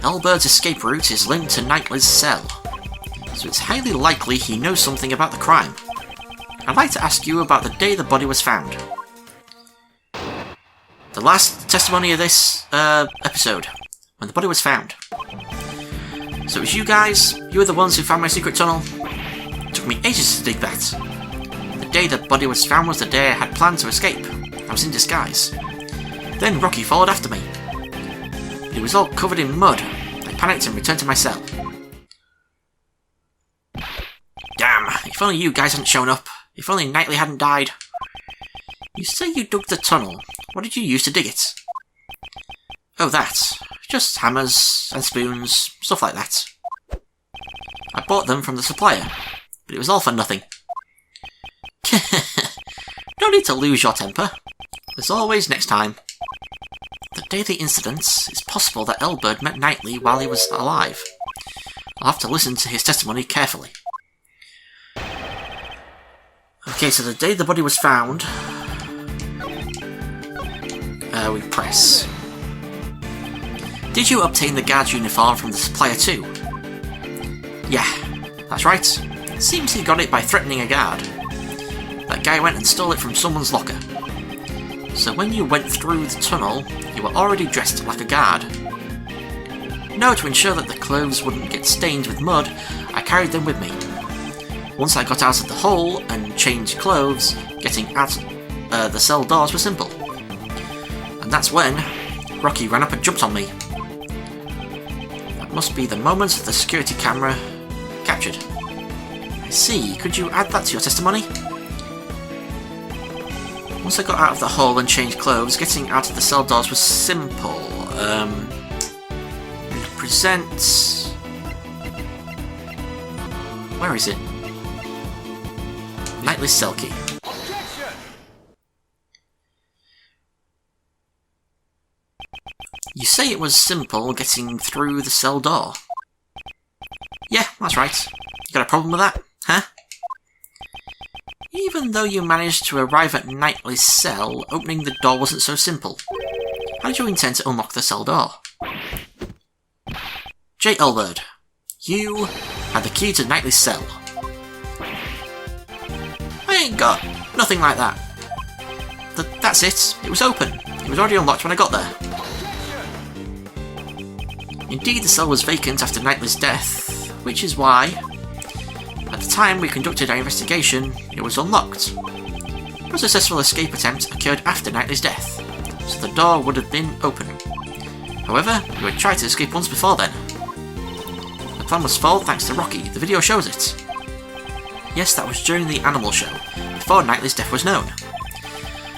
Elbird's escape route is linked to Knightley's cell, so it's highly likely he knows something about the crime. I'd like to ask you about the day the body was found. The last testimony of this episode, when the body was found. So it was you guys, you were the ones who found my secret tunnel. It took me ages to dig that. The day the body was found was the day I had planned to escape. I was in disguise. Then Rocky followed after me. But it was all covered in mud. I panicked and returned to my cell. Damn, if only you guys hadn't shown up. If only Knightley hadn't died. You say you dug the tunnel. What did you use to dig it? Oh, that. Just hammers and spoons, stuff like that. I bought them from the supplier, but it was all for nothing. No need to lose your temper. There's always next time. The day of the incidents, it's possible that Elbert met Knightley while he was alive. I'll have to listen to his testimony carefully. Okay, so the day the body was found... we press. Did you obtain the guard's uniform from the supplier too? Yeah, that's right. Seems he got it by threatening a guard. That guy went and stole it from someone's locker. So when you went through the tunnel, you were already dressed like a guard. No, to ensure that the clothes wouldn't get stained with mud, I carried them with me. Once I got out of the hole and changed clothes, getting out the cell doors was simple. And that's when Rocky ran up and jumped on me. That must be the moment the security camera captured. I see. Could you add that to your testimony? Once I got out of the hole and changed clothes, getting out of the cell doors was simple. Present... Where is it? Knightley's cell key. You say it was simple getting through the cell door. Yeah, that's right. You got a problem with that, huh? Even though you managed to arrive at Knightley's cell, opening the door wasn't so simple. How did you intend to unlock the cell door? J. Elbert, you had the key to Knightley's cell. I ain't got nothing like that. That's it. It was open. It was already unlocked when I got there. Indeed, the cell was vacant after Knightley's death, which is why, at the time we conducted our investigation, it was unlocked. A successful escape attempt occurred after Knightley's death, so the door would have been open. However, you had tried to escape once before then. The plan was foiled thanks to Rocky. The video shows it. Yes, that was during the animal show, before Knightley's death was known.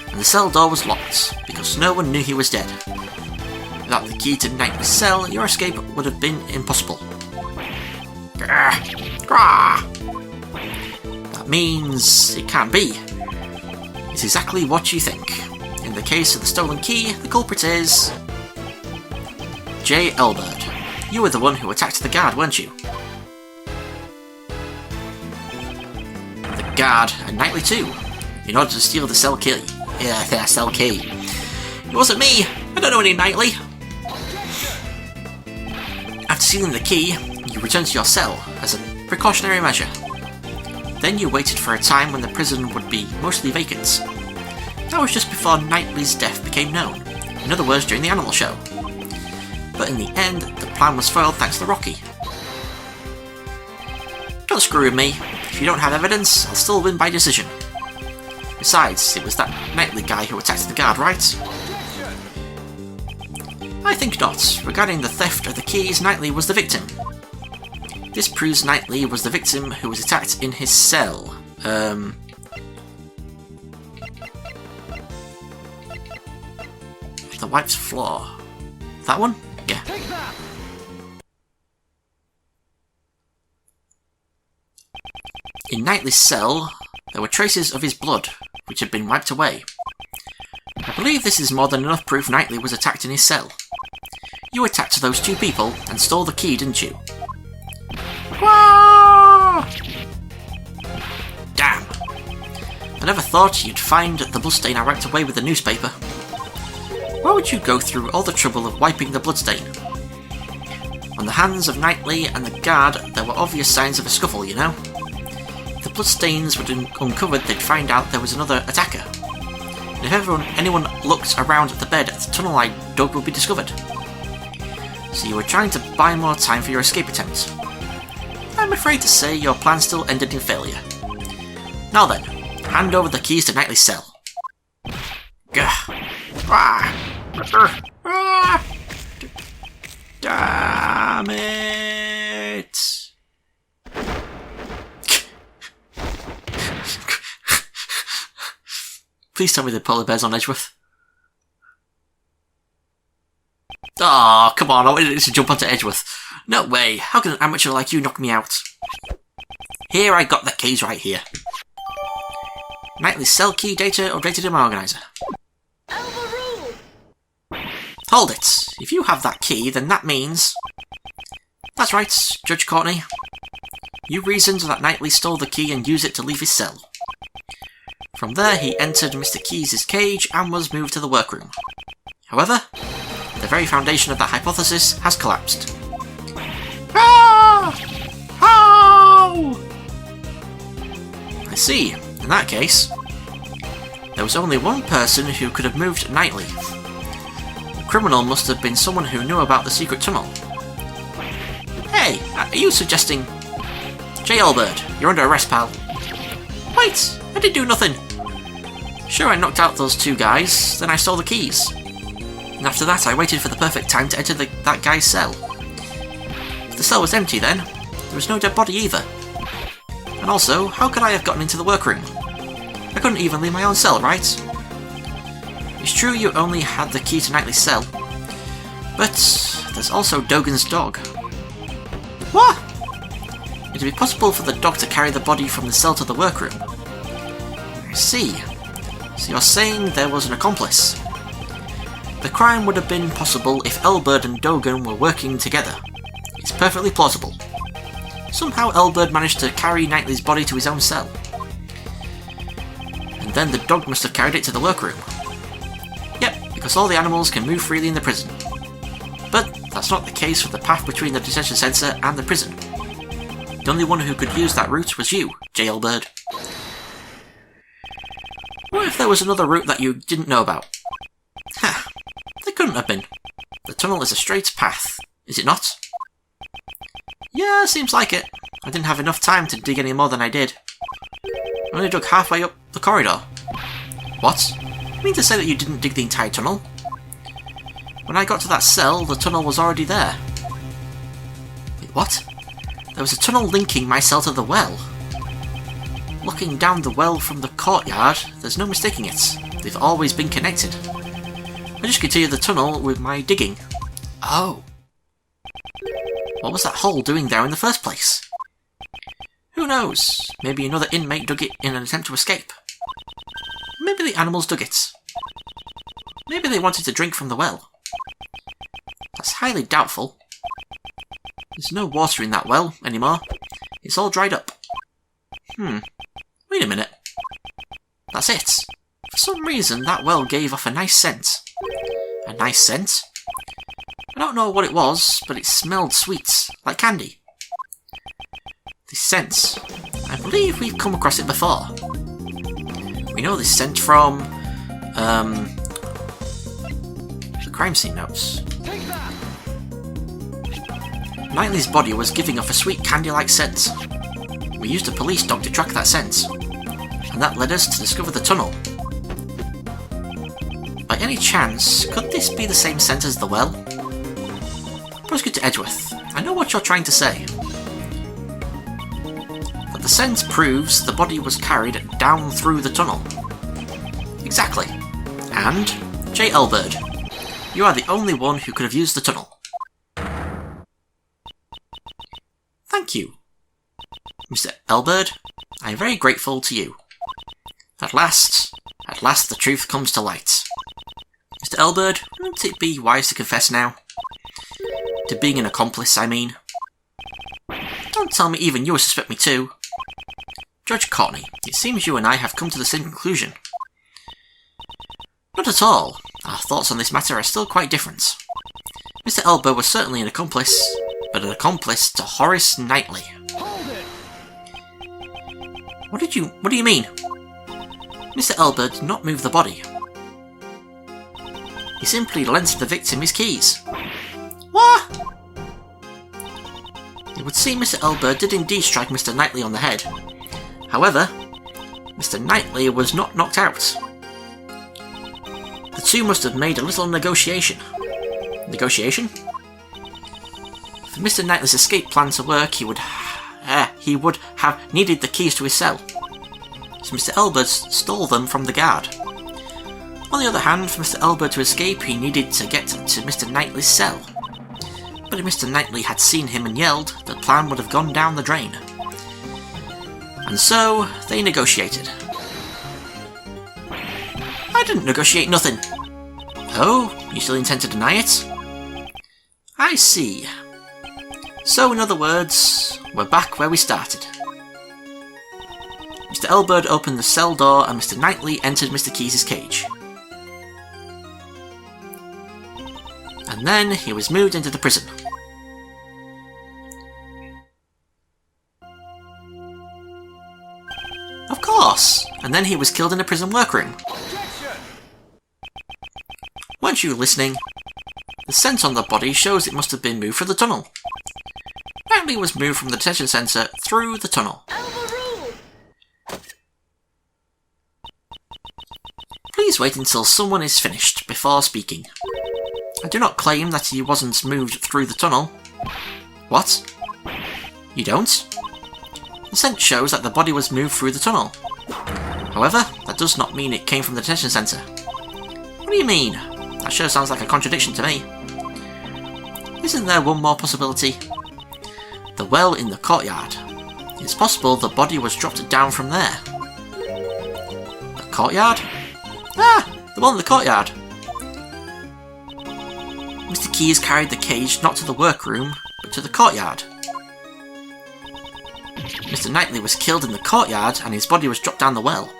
And the cell door was locked, because no one knew he was dead. Without the key to Knightley's cell, your escape would have been impossible. That means it can't be. It's exactly what you think. In the case of the stolen key, the culprit is... J. Elbert. You were the one who attacked the guard, weren't you? The guard, and Knightley too, in order to steal the cell key. Cell key. It wasn't me! I don't know any Knightley! After stealing the key, you returned to your cell as a precautionary measure. Then you waited for a time when the prison would be mostly vacant. That was just before Knightley's death became known, in other words during the animal show. But in the end, the plan was foiled thanks to Rocky. Don't screw with me. If you don't have evidence, I'll still win by decision. Besides, it was that Knightley guy who attacked the guard, right? I think not. Regarding the theft of the keys, Knightley was the victim. This proves Knightley was the victim who was attacked in his cell. The wiped floor. That one? Yeah. In Knightley's cell, there were traces of his blood, which had been wiped away. I believe this is more than enough proof Knightley was attacked in his cell. You attacked those two people and stole the key, didn't you? Damn! I never thought you'd find the bloodstain I wiped away with the newspaper. Why would you go through all the trouble of wiping the bloodstain? On the hands of Knightley and the guard, there were obvious signs of a scuffle, you know? If the bloodstains were uncovered, they'd find out there was another attacker. And if anyone looked around at the bed, the tunnel I dug would be discovered. So you were trying to buy more time for your escape attempt. I'm afraid to say your plan still ended in failure. Now then, hand over the keys to Knightley's cell. Damn it! Please tell me the polar bear's on Edgeworth. Oh, come on, I wanted to jump onto Edgeworth. No way, how can an amateur like you knock me out? Here, I got the keys right here. Knightley's cell key data updated in my organizer. Hold it. If you have that key, then that means... That's right, Judge Courtney. You reasoned that Knightley stole the key and used it to leave his cell. From there, he entered Mr. Keyes' cage and was moved to the workroom. However, the very foundation of that hypothesis has collapsed. Ah! How? I see. In that case, there was only one person who could have moved Knightley. The criminal must have been someone who knew about the secret tunnel. Hey, are you suggesting... J. Elbird, you're under arrest, pal. Wait, I didn't do nothing. Sure, I knocked out those two guys, then I stole the keys. And after that, I waited for the perfect time to enter that guy's cell. If the cell was empty then, there was no dead body either. And also, how could I have gotten into the workroom? I couldn't even leave my own cell, right? It's true you only had the key to Knightley's cell, but there's also Dogan's dog. What? It'd be possible for the dog to carry the body from the cell to the workroom. I see. So you're saying there was an accomplice. The crime would have been possible if Elbird and Dogan were working together. It's perfectly plausible. Somehow Elbird managed to carry Knightley's body to his own cell. And then the dog must have carried it to the workroom. Yep, because all the animals can move freely in the prison. But that's not the case for the path between the detention centre and the prison. The only one who could use that route was you, J. Elbird. What if there was another route that you didn't know about? Ha! There couldn't have been. The tunnel is a straight path, is it not? Yeah, seems like it. I didn't have enough time to dig any more than I did. I only dug halfway up the corridor. What? You mean to say that you didn't dig the entire tunnel? When I got to that cell, the tunnel was already there. Wait, what? There was a tunnel linking my cell to the well. Looking down the well from the courtyard, there's no mistaking it. They've always been connected. I just continued the tunnel with my digging. Oh. What was that hole doing there in the first place? Who knows? Maybe another inmate dug it in an attempt to escape. Maybe the animals dug it. Maybe they wanted to drink from the well. That's highly doubtful. There's no water in that well anymore. It's all dried up. Wait a minute. That's it. For some reason, that well gave off a nice scent. A nice scent? I don't know what it was, but it smelled sweet, like candy. This scent. I believe we've come across it before. We know this scent from... the crime scene notes. Knightley's body was giving off a sweet candy-like scent. We used a police dog to track that scent, and that led us to discover the tunnel. By any chance, could this be the same scent as the well? Prosecutor Edgeworth, I know what you're trying to say. But the scent proves the body was carried down through the tunnel. Exactly. And, J. Elbird, you are the only one who could have used the tunnel. Thank you. Mr. Elbird, I am very grateful to you. At last the truth comes to light. Mr. Elbird, wouldn't it be wise to confess now? To being an accomplice, I mean. Don't tell me even you suspect me too. Judge Courtney, it seems you and I have come to the same conclusion. Not at all. Our thoughts on this matter are still quite different. Mr. Elbird was certainly an accomplice, but an accomplice to Horace Knightley. What do you mean? Mr. Elbird did not move the body. He simply lent the victim his keys. What? It would seem Mr. Elbird did indeed strike Mr. Knightley on the head. However, Mr. Knightley was not knocked out. The two must have made a little negotiation. Negotiation? For Mr. Knightley's escape plan to work, he would have needed the keys to his cell. So Mr. Elbird stole them from the guard. On the other hand, for Mr. Elbird to escape, he needed to get to Mr. Knightley's cell. But if Mr. Knightley had seen him and yelled, the plan would have gone down the drain. And so, they negotiated. I didn't negotiate nothing. Oh, you still intend to deny it? I see. So, in other words, we're back where we started. Mr. Elbird opened the cell door and Mr. Knightley entered Mr. Keyes' cage. And then he was moved into the prison. Of course! And then he was killed in a prison workroom. Weren't you listening? The scent on the body shows it must have been moved through the tunnel. Knightley was moved from the detention centre through the tunnel. Please wait until someone is finished before speaking. I do not claim that he wasn't moved through the tunnel. What? You don't? The scent shows that the body was moved through the tunnel. However, that does not mean it came from the detention centre. What do you mean? That sure sounds like a contradiction to me. Isn't there one more possibility? The well in the courtyard. It's possible the body was dropped down from there. The courtyard? Ah! The well in the courtyard! Mr. Keyes carried the cage not to the workroom, but to the courtyard. Mr. Knightley was killed in the courtyard and his body was dropped down the well.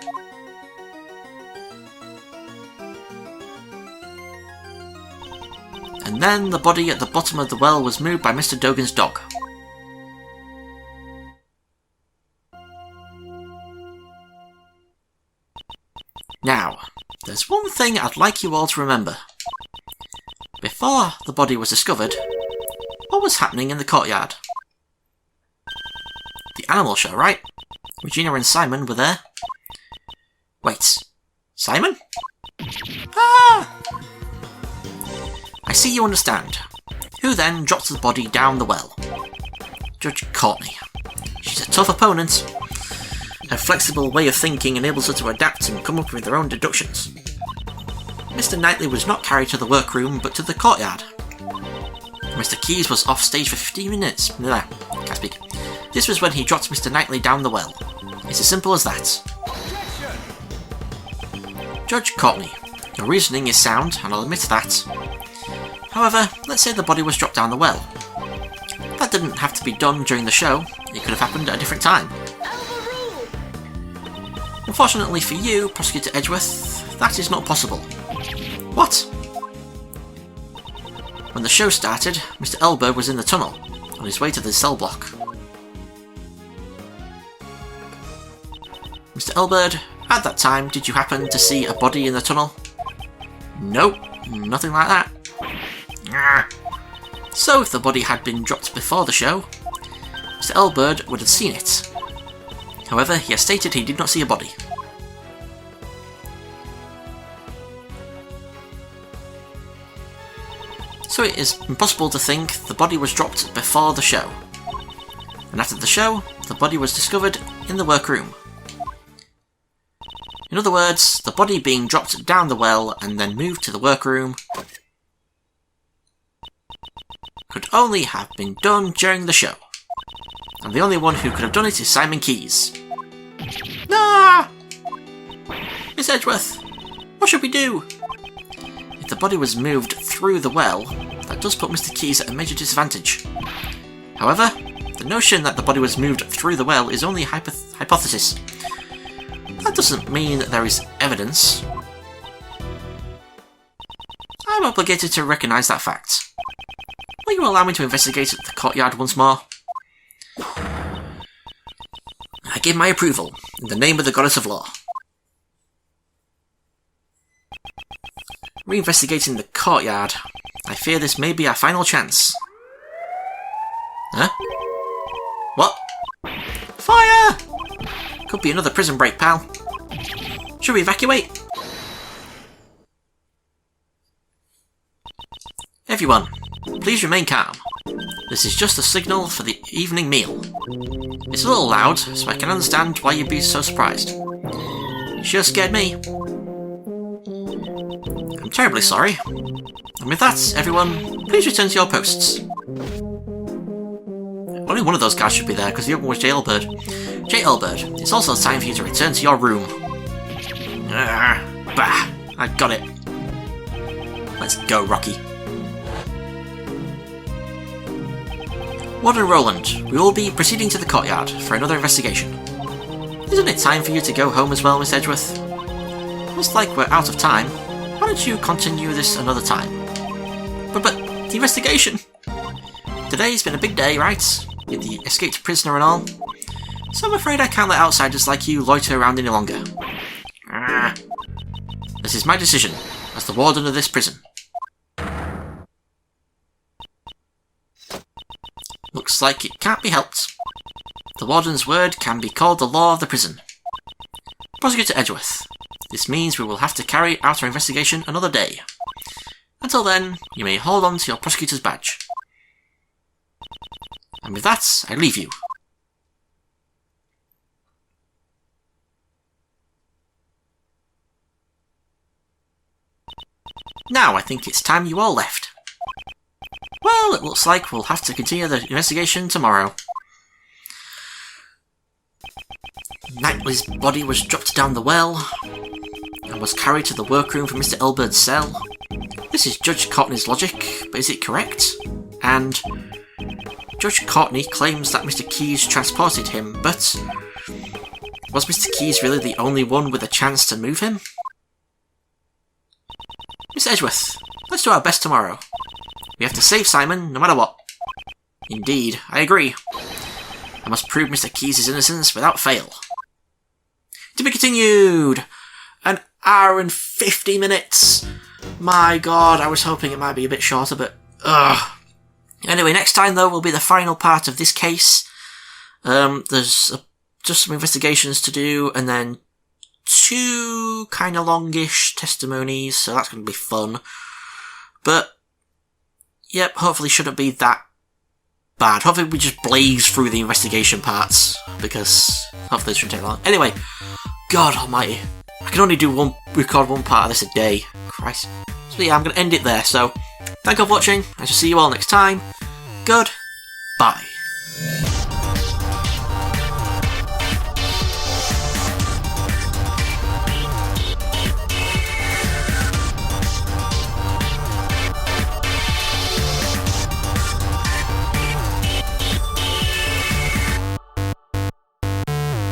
And then the body at the bottom of the well was moved by Mr. Dogan's dog. Now, there's one thing I'd like you all to remember. Before the body was discovered, what was happening in the courtyard? The animal show, right? Regina and Simon were there. Wait, Simon? Ah! I see you understand. Who then dropped the body down the well? Judge Courtney. She's a tough opponent. Her flexible way of thinking enables her to adapt and come up with her own deductions. Mr. Knightley was not carried to the workroom, but to the courtyard. Mr. Keyes was off stage for 15 minutes. Blah, can't speak. This was when he dropped Mr. Knightley down the well. It's as simple as that. Judge Courtney, your reasoning is sound, and I'll admit that. However, let's say the body was dropped down the well. That didn't have to be done during the show, it could have happened at a different time. Unfortunately for you, Prosecutor Edgeworth, that is not possible. What? When the show started, Mr. Elbird was in the tunnel, on his way to the cell block. Mr. Elbird, at that time, did you happen to see a body in the tunnel? Nope, nothing like that. So if the body had been dropped before the show, Mr. Elbird would have seen it. However, he has stated he did not see a body. So it is impossible to think the body was dropped before the show. And after the show, the body was discovered in the workroom. In other words, the body being dropped down the well and then moved to the workroom could only have been done during the show. And the only one who could have done it is Simon Keyes. Ah! Miss Edgeworth, what should we do? If the body was moved through the well, that does put Mr. Keyes at a major disadvantage. However, the notion that the body was moved through the well is only a hypothesis. That doesn't mean that there is evidence. I'm obligated to recognise that fact. Will you allow me to investigate the courtyard once more? I give my approval, in the name of the Goddess of Law. Reinvestigating the courtyard. I fear this may be our final chance. Huh? What? Fire! Could be another prison break, pal. Should we evacuate? Everyone, please remain calm. This is just a signal for the evening meal. It's a little loud, so I can understand why you'd be so surprised. You sure scared me. I'm terribly sorry. And with that, everyone, please return to your posts. Only one of those guys should be there, because the other one was J. Elbird. J. Elbird, it's also time for you to return to your room. Bah, I got it. Let's go, Rocky. Warden Roland, we will be proceeding to the courtyard for another investigation. Isn't it time for you to go home as well, Miss Edgeworth? Looks like we're out of time. Why don't you continue this another time? But the investigation! Today's been a big day, right? With the escaped prisoner and all. So I'm afraid I can't let outsiders like you loiter around any longer. This is my decision, as the warden of this prison. Looks like it can't be helped. The warden's word can be called the law of the prison. Prosecutor Edgeworth, this means we will have to carry out our investigation another day. Until then, you may hold on to your prosecutor's badge. And with that, I leave you. Now I think it's time you all left. Well, it looks like we'll have to continue the investigation tomorrow. Knightley's body was dropped down the well and was carried to the workroom from Mr. Elbird's cell. This is Judge Courtney's logic, but is it correct? And Judge Courtney claims that Mr. Keyes transported him, but was Mr. Keyes really the only one with a chance to move him? Miss Edgeworth, let's do our best tomorrow. We have to save Simon, no matter what. Indeed, I agree. I must prove Mr. Keyes' innocence without fail. To be continued! An hour and 50 minutes! My god, I was hoping it might be a bit shorter, but ugh. Anyway, next time though will be the final part of this case. There's just some investigations to do, and then 2 kind of longish testimonies, so that's going to be fun. But yep, hopefully shouldn't be that bad. Hopefully we just blaze through the investigation parts, because hopefully it shouldn't take long. Anyway, God almighty, I can only record one part of this a day. Christ. So yeah, I'm going to end it there. So, thank you for watching. I shall see you all next time. Goodbye.